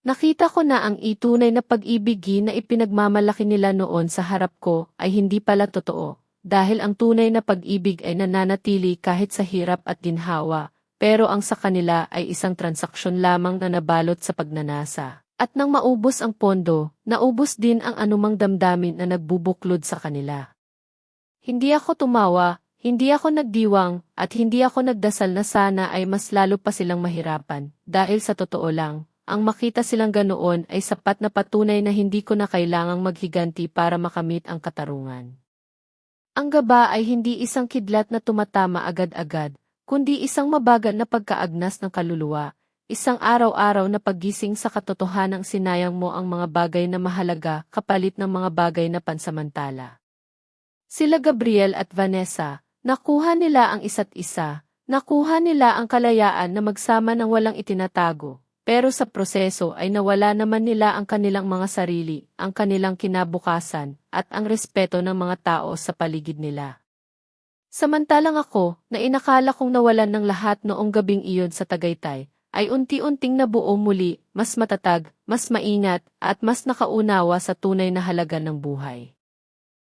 Nakita ko na ang itunay na pag-ibig na ipinagmamalaki nila noon sa harap ko ay hindi pala totoo, dahil ang tunay na pag-ibig ay nananatili kahit sa hirap at ginhawa, pero ang sa kanila ay isang transaksyon lamang na nabalot sa pagnanasa. At nang maubos ang pondo, naubos din ang anumang damdamin na nagbubuklod sa kanila. Hindi ako tumawa, hindi ako nagdiwang, at hindi ako nagdasal na sana ay mas lalo pa silang mahirapan, dahil sa totoo lang, ang makita silang ganoon ay sapat na patunay na hindi ko na kailangang maghiganti para makamit ang katarungan. Ang gaba ay hindi isang kidlat na tumatama agad-agad, kundi isang mabagal na pagkaagnas ng kaluluwa, isang araw-araw na paggising sa katotohanang sinayang mo ang mga bagay na mahalaga kapalit ng mga bagay na pansamantala. Sila Gabriel at Vanessa, nakuha nila ang isa't isa, nakuha nila ang kalayaan na magsama ng walang itinatago, pero sa proseso ay nawala naman nila ang kanilang mga sarili, ang kanilang kinabukasan, at ang respeto ng mga tao sa paligid nila. Samantalang ako, na inakala kong nawalan ng lahat noong gabing iyon sa Tagaytay, ay unti-unting nabuo muli, mas matatag, mas maingat, at mas nakaunawa sa tunay na halaga ng buhay.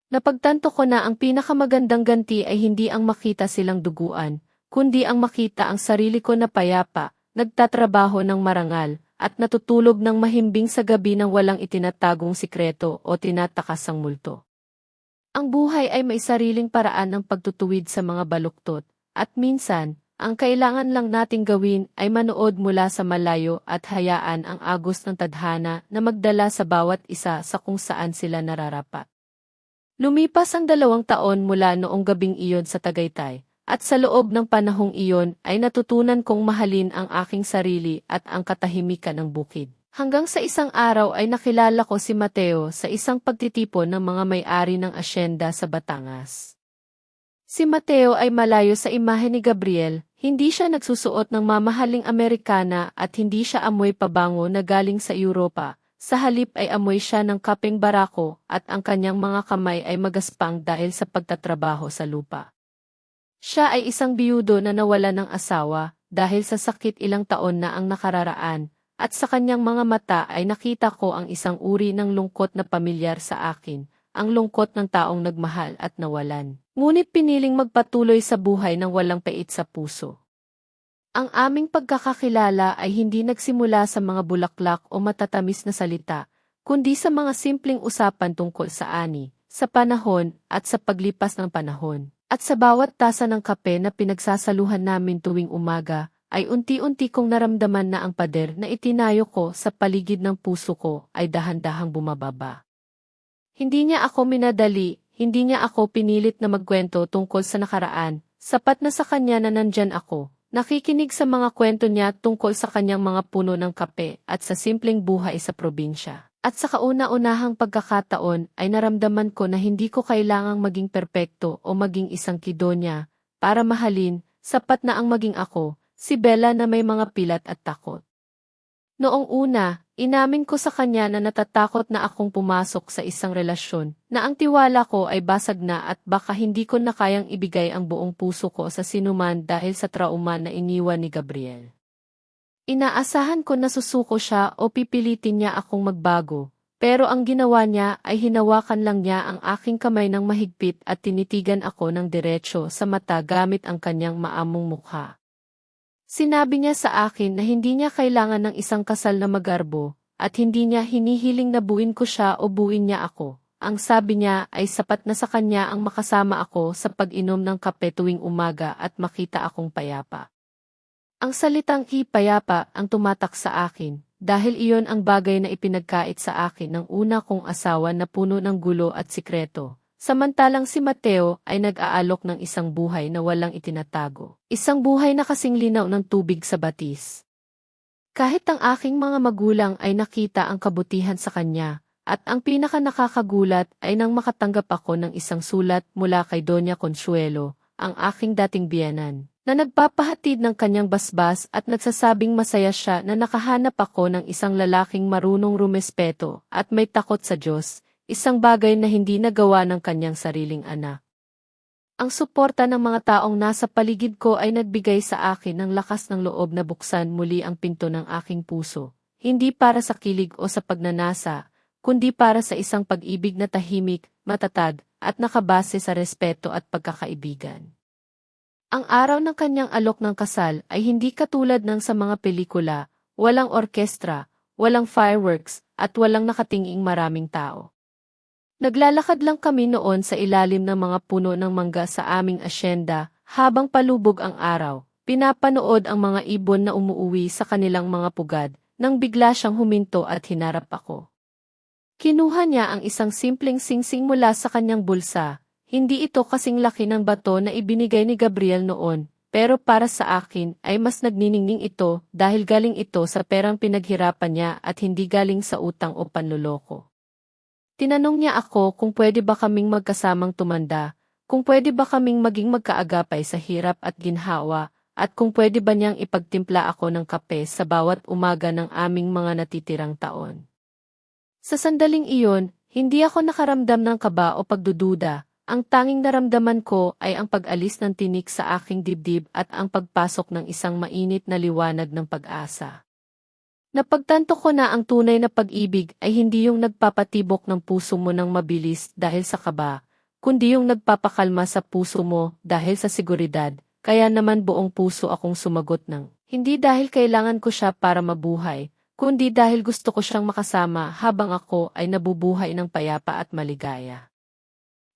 Napagtanto ko na ang pinakamagandang ganti ay hindi ang makita silang duguan, kundi ang makita ang sarili ko na payapa, nagtatrabaho ng marangal, at natutulog ng mahimbing sa gabi ng walang itinatagong sikreto o tinatakasang multo. Ang buhay ay may sariling paraan ng pagtutuwid sa mga baluktot, at minsan, ang kailangan lang nating gawin ay manood mula sa malayo at hayaan ang agos ng tadhana na magdala sa bawat isa sa kung saan sila nararapat. Lumipas ang 2 taon mula noong gabing iyon sa Tagaytay, at sa loob ng panahong iyon ay natutunan kong mahalin ang aking sarili at ang katahimikan ng bukid. Hanggang sa isang araw ay nakilala ko si Mateo sa isang pagtitipon ng mga may-ari ng asyenda sa Batangas. Si Mateo ay malayo sa imahe ni Gabriel, hindi siya nagsusuot ng mamahaling Amerikana at hindi siya amoy pabango na galing sa Europa, sa halip ay amoy siya ng kapeng barako at ang kanyang mga kamay ay magaspang dahil sa pagtatrabaho sa lupa. Siya ay isang biyudo na nawala ng asawa dahil sa sakit ilang taon na ang nakararaan, at sa kanyang mga mata ay nakita ko ang isang uri ng lungkot na pamilyar sa akin, ang lungkot ng taong nagmahal at nawalan. Ngunit piniling magpatuloy sa buhay ng walang pait sa puso. Ang aming pagkakakilala ay hindi nagsimula sa mga bulaklak o matatamis na salita, kundi sa mga simpleng usapan tungkol sa ani, sa panahon, at sa paglipas ng panahon. At sa bawat tasa ng kape na pinagsasaluhan namin tuwing umaga, ay unti-unti kong naramdaman na ang pader na itinayo ko sa paligid ng puso ko ay dahan-dahang bumababa. Hindi niya ako minadali, hindi niya ako pinilit na magkwento tungkol sa nakaraan, sapat na sa kanya na nandyan ako, nakikinig sa mga kwento niya tungkol sa kanyang mga puno ng kape at sa simpleng buhay sa probinsya. At sa kauna-unahang pagkakataon ay naramdaman ko na hindi ko kailangang maging perpekto o maging isang kidonya para mahalin, sapat na ang maging ako, si Bella na may mga pilat at takot. Noong una, inamin ko sa kanya na natatakot na akong pumasok sa isang relasyon, na ang tiwala ko ay basag na at baka hindi ko na kayang ibigay ang buong puso ko sa sinuman dahil sa trauma na iniwan ni Gabriel. Inaasahan ko na susuko siya o pipilitin niya akong magbago, pero ang ginawa niya ay hinawakan lang niya ang aking kamay ng mahigpit at tinitigan ako ng diretso sa mata gamit ang kanyang maamong mukha. Sinabi niya sa akin na hindi niya kailangan ng isang kasal na magarbo, at hindi niya hinihiling na buuin ko siya o buuin niya ako. Ang sabi niya ay sapat na sa kanya ang makasama ako sa pag-inom ng kape tuwing umaga at makita akong payapa. Ang salitang payapa ang tumatak sa akin, dahil iyon ang bagay na ipinagkait sa akin ng una kong asawa na puno ng gulo at sikreto. Samantalang si Mateo ay nag-aalok ng isang buhay na walang itinatago. Isang buhay na kasing linaw ng tubig sa batis. Kahit ang aking mga magulang ay nakita ang kabutihan sa kanya, at ang pinaka nakakagulat ay nang makatanggap ako ng isang sulat mula kay Doña Consuelo, ang aking dating biyenan, na nagpapahatid ng kanyang basbas at nagsasabing masaya siya na nakahanap ako ng isang lalaking marunong rumespeto at may takot sa Diyos. Isang bagay na hindi nagawa ng kanyang sariling anak. Ang suporta ng mga taong nasa paligid ko ay nagbigay sa akin ng lakas ng loob na buksan muli ang pinto ng aking puso, hindi para sa kilig o sa pagnanasa, kundi para sa isang pag-ibig na tahimik, matatag, at nakabase sa respeto at pagkakaibigan. Ang araw ng kanyang alok ng kasal ay hindi katulad ng sa mga pelikula, walang orkestra, walang fireworks, at walang nakatinging maraming tao. Naglalakad lang kami noon sa ilalim ng mga puno ng mangga sa aming asyenda, habang palubog ang araw, pinapanood ang mga ibon na umuuwi sa kanilang mga pugad, nang bigla siyang huminto at hinarap ako. Kinuha niya ang isang simpleng singsing mula sa kanyang bulsa. Hindi ito kasing laki ng bato na ibinigay ni Gabriel noon, pero para sa akin ay mas nagniningning ito dahil galing ito sa perang pinaghirapan niya at hindi galing sa utang o panloloko. Tinanong niya ako kung pwede ba kaming magkasamang tumanda, kung pwede ba kaming maging magkaagapay sa hirap at ginhawa, at kung pwede ba niyang ipagtimpla ako ng kape sa bawat umaga ng aming mga natitirang taon. Sa sandaling iyon, hindi ako nakaramdam ng kaba o pagdududa. Ang tanging naramdaman ko ay ang pag-alis ng tinik sa aking dibdib at ang pagpasok ng isang mainit na liwanag ng pag-asa. Napagtanto ko na ang tunay na pag-ibig ay hindi yung nagpapatibok ng puso mo ng mabilis dahil sa kaba, kundi yung nagpapakalma sa puso mo dahil sa seguridad. Kaya naman buong puso akong sumagot ng, hindi dahil kailangan ko siya para mabuhay, kundi dahil gusto ko siyang makasama habang ako ay nabubuhay ng payapa at maligaya.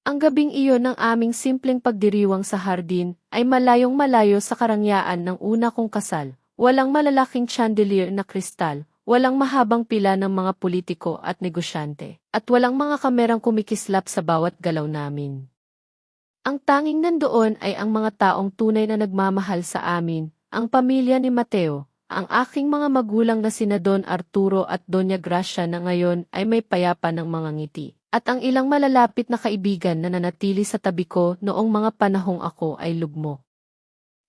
Ang gabing iyon ng aming simpleng pagdiriwang sa hardin ay malayong-malayo sa karangyaan ng una kong kasal. Walang malalaking chandelier na kristal, walang mahabang pila ng mga politiko at negosyante, at walang mga kamerang kumikislap sa bawat galaw namin. Ang tanging nandoon ay ang mga taong tunay na nagmamahal sa amin, ang pamilya ni Mateo, ang aking mga magulang na sina Don Arturo at Doña Gracia na ngayon ay may payapa ng mga ngiti, at ang ilang malalapit na kaibigan na nanatili sa tabi ko noong mga panahong ako ay lugmok.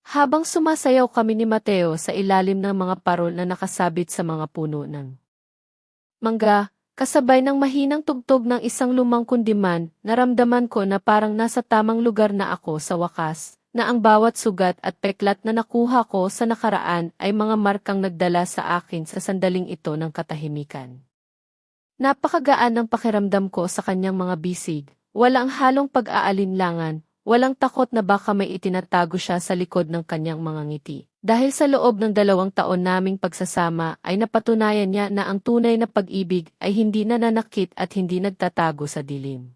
Habang sumasayaw kami ni Mateo sa ilalim ng mga parol na nakasabit sa mga puno ng mangga, kasabay ng mahinang tugtog ng isang lumang kundiman, naramdaman ko na parang nasa tamang lugar na ako sa wakas, na ang bawat sugat at peklat na nakuha ko sa nakaraan ay mga markang nagdala sa akin sa sandaling ito ng katahimikan. Napakagaan ng pakiramdam ko sa kanyang mga bisig, walang halong pag-aalinlangan, walang takot na baka may itinatago siya sa likod ng kanyang mga ngiti. Dahil sa loob ng 2 taon naming pagsasama ay napatunayan niya na ang tunay na pag-ibig ay hindi nananakit at hindi nagtatago sa dilim.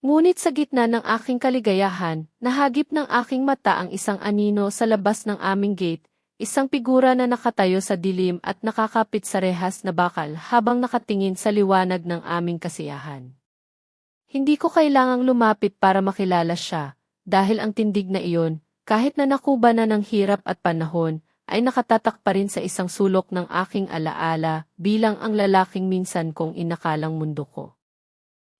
Ngunit sa gitna ng aking kaligayahan, nahagip ng aking mata ang isang anino sa labas ng aming gate, isang figura na nakatayo sa dilim at nakakapit sa rehas na bakal habang nakatingin sa liwanag ng aming kasiyahan. Hindi ko kailangang lumapit para makilala siya, dahil ang tindig na iyon, kahit na nakuba na ng hirap at panahon, ay nakatatak pa rin sa isang sulok ng aking alaala bilang ang lalaking minsan kong inakalang mundo ko.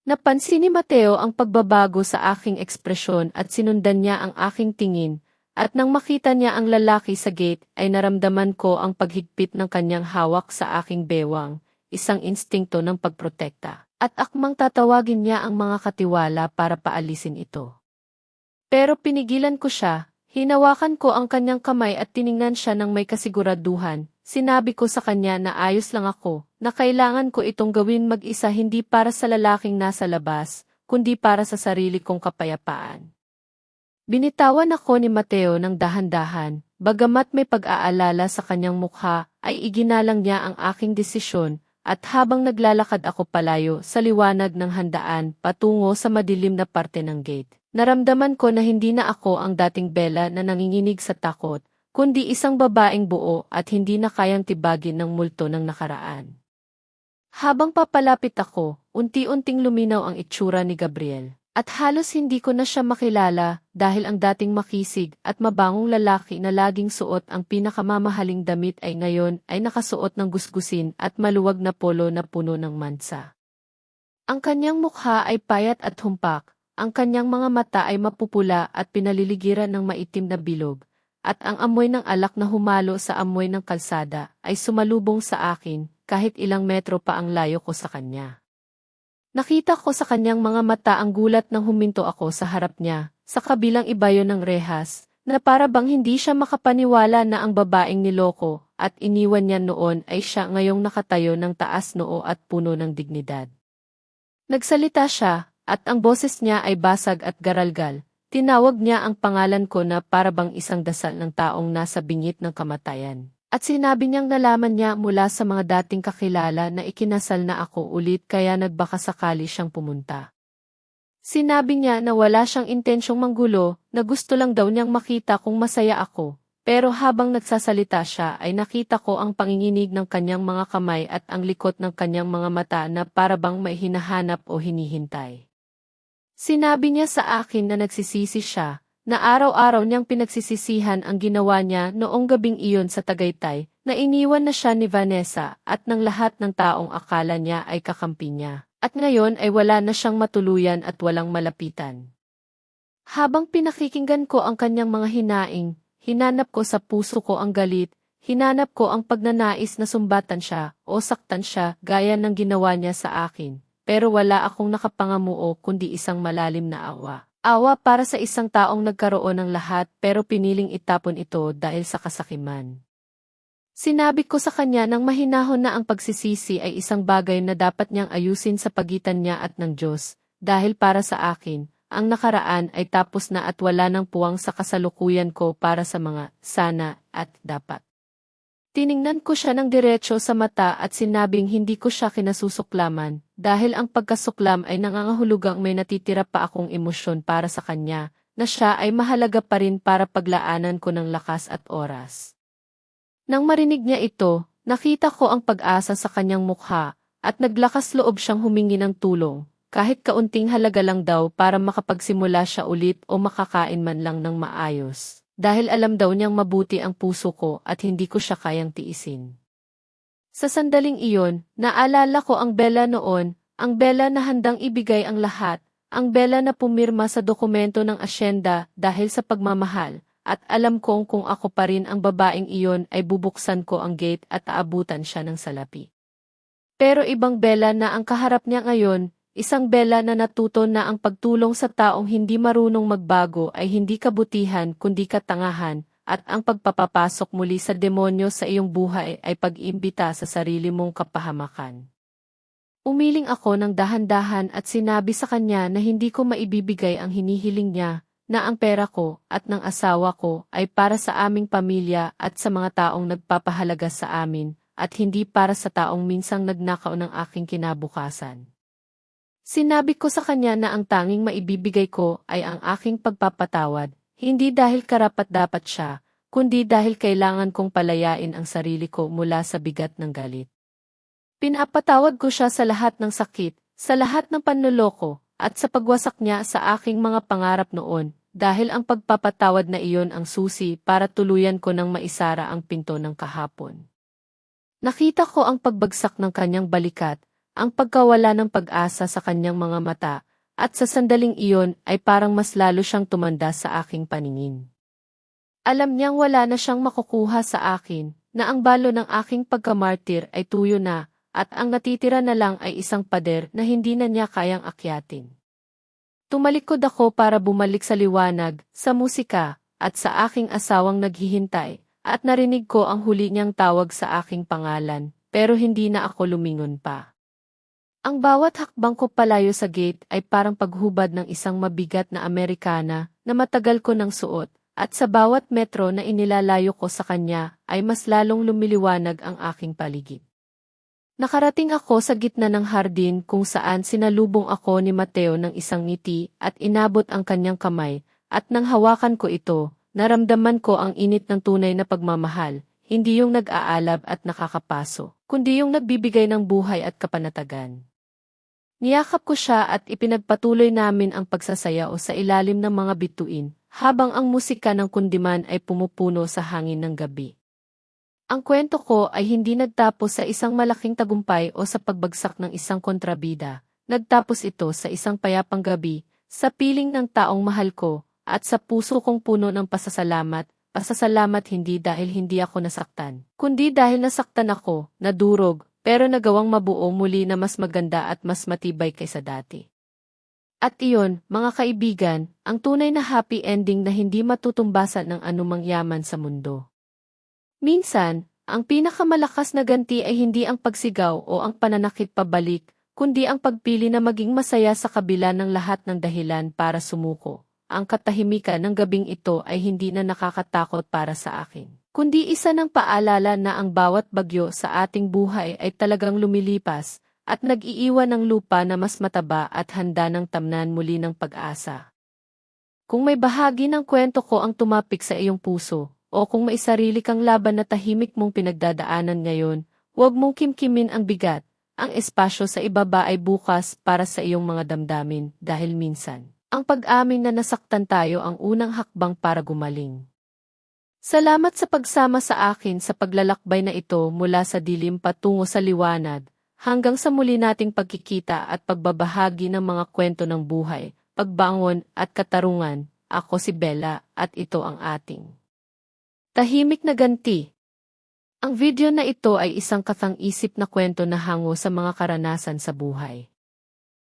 Napansin ni Mateo ang pagbabago sa aking ekspresyon at sinundan niya ang aking tingin, at nang makita niya ang lalaki sa gate ay naramdaman ko ang paghigpit ng kanyang hawak sa aking bewang, isang instingto ng pagprotekta, at akmang tatawagin niya ang mga katiwala para paalisin ito. Pero pinigilan ko siya, hinawakan ko ang kanyang kamay at tiningnan siya ng may kasiguraduhan. Sinabi ko sa kanya na ayos lang ako, na kailangan ko itong gawin mag-isa hindi para sa lalaking nasa labas, kundi para sa sarili kong kapayapaan. Binitawan ako ni Mateo ng dahan-dahan, bagamat may pag-aalala sa kanyang mukha, ay iginalang niya ang aking desisyon, at habang naglalakad ako palayo sa liwanag ng handaan patungo sa madilim na parte ng gate, naramdaman ko na hindi na ako ang dating Bella na nanginginig sa takot, kundi isang babaeng buo at hindi na kayang tibagin ng multo ng nakaraan. Habang papalapit ako, unti-unting luminaw ang itsura ni Gabriel, at halos hindi ko na siya makilala dahil ang dating makisig at mabangong lalaki na laging suot ang pinakamamahaling damit ay ngayon ay nakasuot ng gusgusin at maluwag na polo na puno ng mansa. Ang kanyang mukha ay payat at humpak, ang kanyang mga mata ay mapupula at pinaliligiran ng maitim na bilog, at ang amoy ng alak na humalo sa amoy ng kalsada ay sumalubong sa akin kahit ilang metro pa ang layo ko sa kanya. Nakita ko sa kanyang mga mata ang gulat nang huminto ako sa harap niya, sa kabilang ibayo ng rehas, na para bang hindi siya makapaniwala na ang babaeng niloko at iniwan niya noon ay siya ngayong nakatayo ng taas noo at puno ng dignidad. Nagsalita siya, at ang boses niya ay basag at garalgal. Tinawag niya ang pangalan ko na para bang isang dasal ng taong nasa bingit ng kamatayan. At sinabi niyang nalaman niya mula sa mga dating kakilala na ikinasal na ako ulit kaya nagbaka sakali siyang pumunta. Sinabi niya na wala siyang intensyong manggulo, na gusto lang daw niyang makita kung masaya ako. Pero habang nagsasalita siya ay nakita ko ang panginginig ng kanyang mga kamay at ang likot ng kanyang mga mata na para bang may hinahanap o hinihintay. Sinabi niya sa akin na nagsisisi siya, na araw-araw niyang pinagsisisihan ang ginawa niya noong gabing iyon sa Tagaytay, na iniwan na siya ni Vanessa at ng lahat ng taong akala niya ay kakampi niya, at ngayon ay wala na siyang matuluyan at walang malapitan. Habang pinakikinggan ko ang kanyang mga hinaing, hinanap ko sa puso ko ang galit, hinanap ko ang pagnanais na sumbatan siya o saktan siya gaya ng ginawa niya sa akin, pero wala akong nakapangamuo kundi isang malalim na awa. Awa para sa isang taong nagkaroon ng lahat pero piniling itapon ito dahil sa kasakiman. Sinabi ko sa kanya nang mahinahon na ang pagsisisi ay isang bagay na dapat niyang ayusin sa pagitan niya at ng Diyos, dahil para sa akin, ang nakaraan ay tapos na at wala nang puwang sa kasalukuyan ko para sa mga sana at dapat. Tiningnan ko siya ng diretso sa mata at sinabing hindi ko siya kinasusuklaman, dahil ang pagkasuklam ay nangangahulugang may natitira pa akong emosyon para sa kanya, na siya ay mahalaga pa rin para paglaanan ko ng lakas at oras. Nang marinig niya ito, nakita ko ang pag-asa sa kanyang mukha, at naglakas loob siyang humingi ng tulong, kahit kaunting halaga lang daw para makapagsimula siya ulit o makakain man lang ng maayos. Dahil alam daw niyang mabuti ang puso ko at hindi ko siya kayang tiisin. Sa sandaling iyon, naalala ko ang Bella noon, ang Bella na handang ibigay ang lahat, ang Bella na pumirma sa dokumento ng asyenda dahil sa pagmamahal, at alam kong kung ako pa rin ang babaeng iyon ay bubuksan ko ang gate at aabutan siya ng salapi. Pero ibang Bella na ang kaharap niya ngayon, isang Bella na natuto na ang pagtulong sa taong hindi marunong magbago ay hindi kabutihan kundi katangahan, at ang pagpapapasok muli sa demonyo sa iyong buhay ay pag-imbita sa sarili mong kapahamakan. Umiling ako ng dahan-dahan at sinabi sa kanya na hindi ko maibibigay ang hinihiling niya, na ang pera ko at ng asawa ko ay para sa aming pamilya at sa mga taong nagpapahalaga sa amin, at hindi para sa taong minsang nagnakaw ng aking kinabukasan. Sinabi ko sa kanya na ang tanging maibibigay ko ay ang aking pagpapatawad, hindi dahil karapat-dapat siya, kundi dahil kailangan kong palayain ang sarili ko mula sa bigat ng galit. Pinapatawad ko siya sa lahat ng sakit, sa lahat ng panloloko, at sa pagwasak niya sa aking mga pangarap noon, dahil ang pagpapatawad na iyon ang susi para tuluyan ko ng maisara ang pinto ng kahapon. Nakita ko ang pagbagsak ng kanyang balikat, ang pagkawala ng pag-asa sa kanyang mga mata, at sa sandaling iyon ay parang mas lalo siyang tumanda sa aking paningin. Alam niyang wala na siyang makukuha sa akin, na ang balo ng aking pagkamartir ay tuyo na, at ang natitira na lang ay isang pader na hindi na niya kayang akyatin. Tumalikod ako para bumalik sa liwanag, sa musika, at sa aking asawang naghihintay, at narinig ko ang huli niyang tawag sa aking pangalan, pero hindi na ako lumingon pa. Ang bawat hakbang ko palayo sa gate ay parang paghubad ng isang mabigat na Amerikana na matagal ko nang suot, at sa bawat metro na inilalayo ko sa kanya ay mas lalong lumiliwanag ang aking paligid. Nakarating ako sa gitna ng hardin kung saan sinalubong ako ni Mateo ng isang ngiti at inabot ang kanyang kamay, at nang hawakan ko ito, naramdaman ko ang init ng tunay na pagmamahal, hindi yung nag-aalab at nakakapaso, kundi yung nagbibigay ng buhay at kapanatagan. Niyakap ko siya at ipinagpatuloy namin ang pagsasayaw sa ilalim ng mga bituin, habang ang musika ng kundiman ay pumupuno sa hangin ng gabi. Ang kwento ko ay hindi nagtapos sa isang malaking tagumpay o sa pagbagsak ng isang kontrabida, nagtapos ito sa isang payapang gabi, sa piling ng taong mahal ko, at sa puso kong puno ng pasasalamat hindi dahil hindi ako nasaktan, kundi dahil nasaktan ako, nadurog, pero nagawang mabuo muli na mas maganda at mas matibay kaysa dati. At iyon, mga kaibigan, ang tunay na happy ending na hindi matutumbasan ng anumang yaman sa mundo. Minsan, ang pinakamalakas na ganti ay hindi ang pagsigaw o ang pananakit pabalik, kundi ang pagpili na maging masaya sa kabila ng lahat ng dahilan para sumuko. Ang katahimikan ng gabing ito ay hindi na nakakatakot para sa akin. kundi isa ng paalala na ang bawat bagyo sa ating buhay ay talagang lumilipas at nag-iiwan ng lupa na mas mataba at handa ng tamnan muli ng pag-asa. Kung may bahagi ng kwento ko ang tumapik sa iyong puso, o kung may sarili kang laban na tahimik mong pinagdadaanan ngayon, huwag mong kimkimin ang bigat. Ang espasyo sa ibaba ay bukas para sa iyong mga damdamin dahil minsan, ang pag-amin na nasaktan tayo ang unang hakbang para gumaling. Salamat sa pagsama sa akin sa paglalakbay na ito mula sa dilim patungo sa liwanag, hanggang sa muli nating pagkikita at pagbabahagi ng mga kwento ng buhay, pagbangon at katarungan. Ako si Bella at ito ang ating Tahimik na Ganti. Ang video na ito ay isang kathang-isip na kwento na hango sa mga karanasan sa buhay.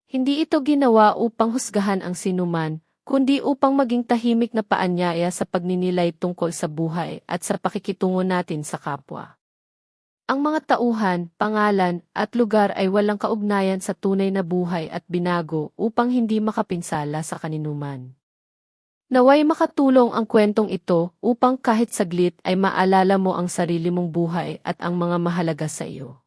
Hindi ito ginawa upang husgahan ang sinuman, kundi upang maging tahimik na paanyaya sa pagninilay tungkol sa buhay at sa pakikitungo natin sa kapwa. Ang mga tauhan, pangalan, at lugar ay walang kaugnayan sa tunay na buhay at binago upang hindi makapinsala sa kaninuman. Naway makatulong ang kwentong ito upang kahit saglit ay maalala mo ang sarili mong buhay at ang mga mahalaga sa iyo.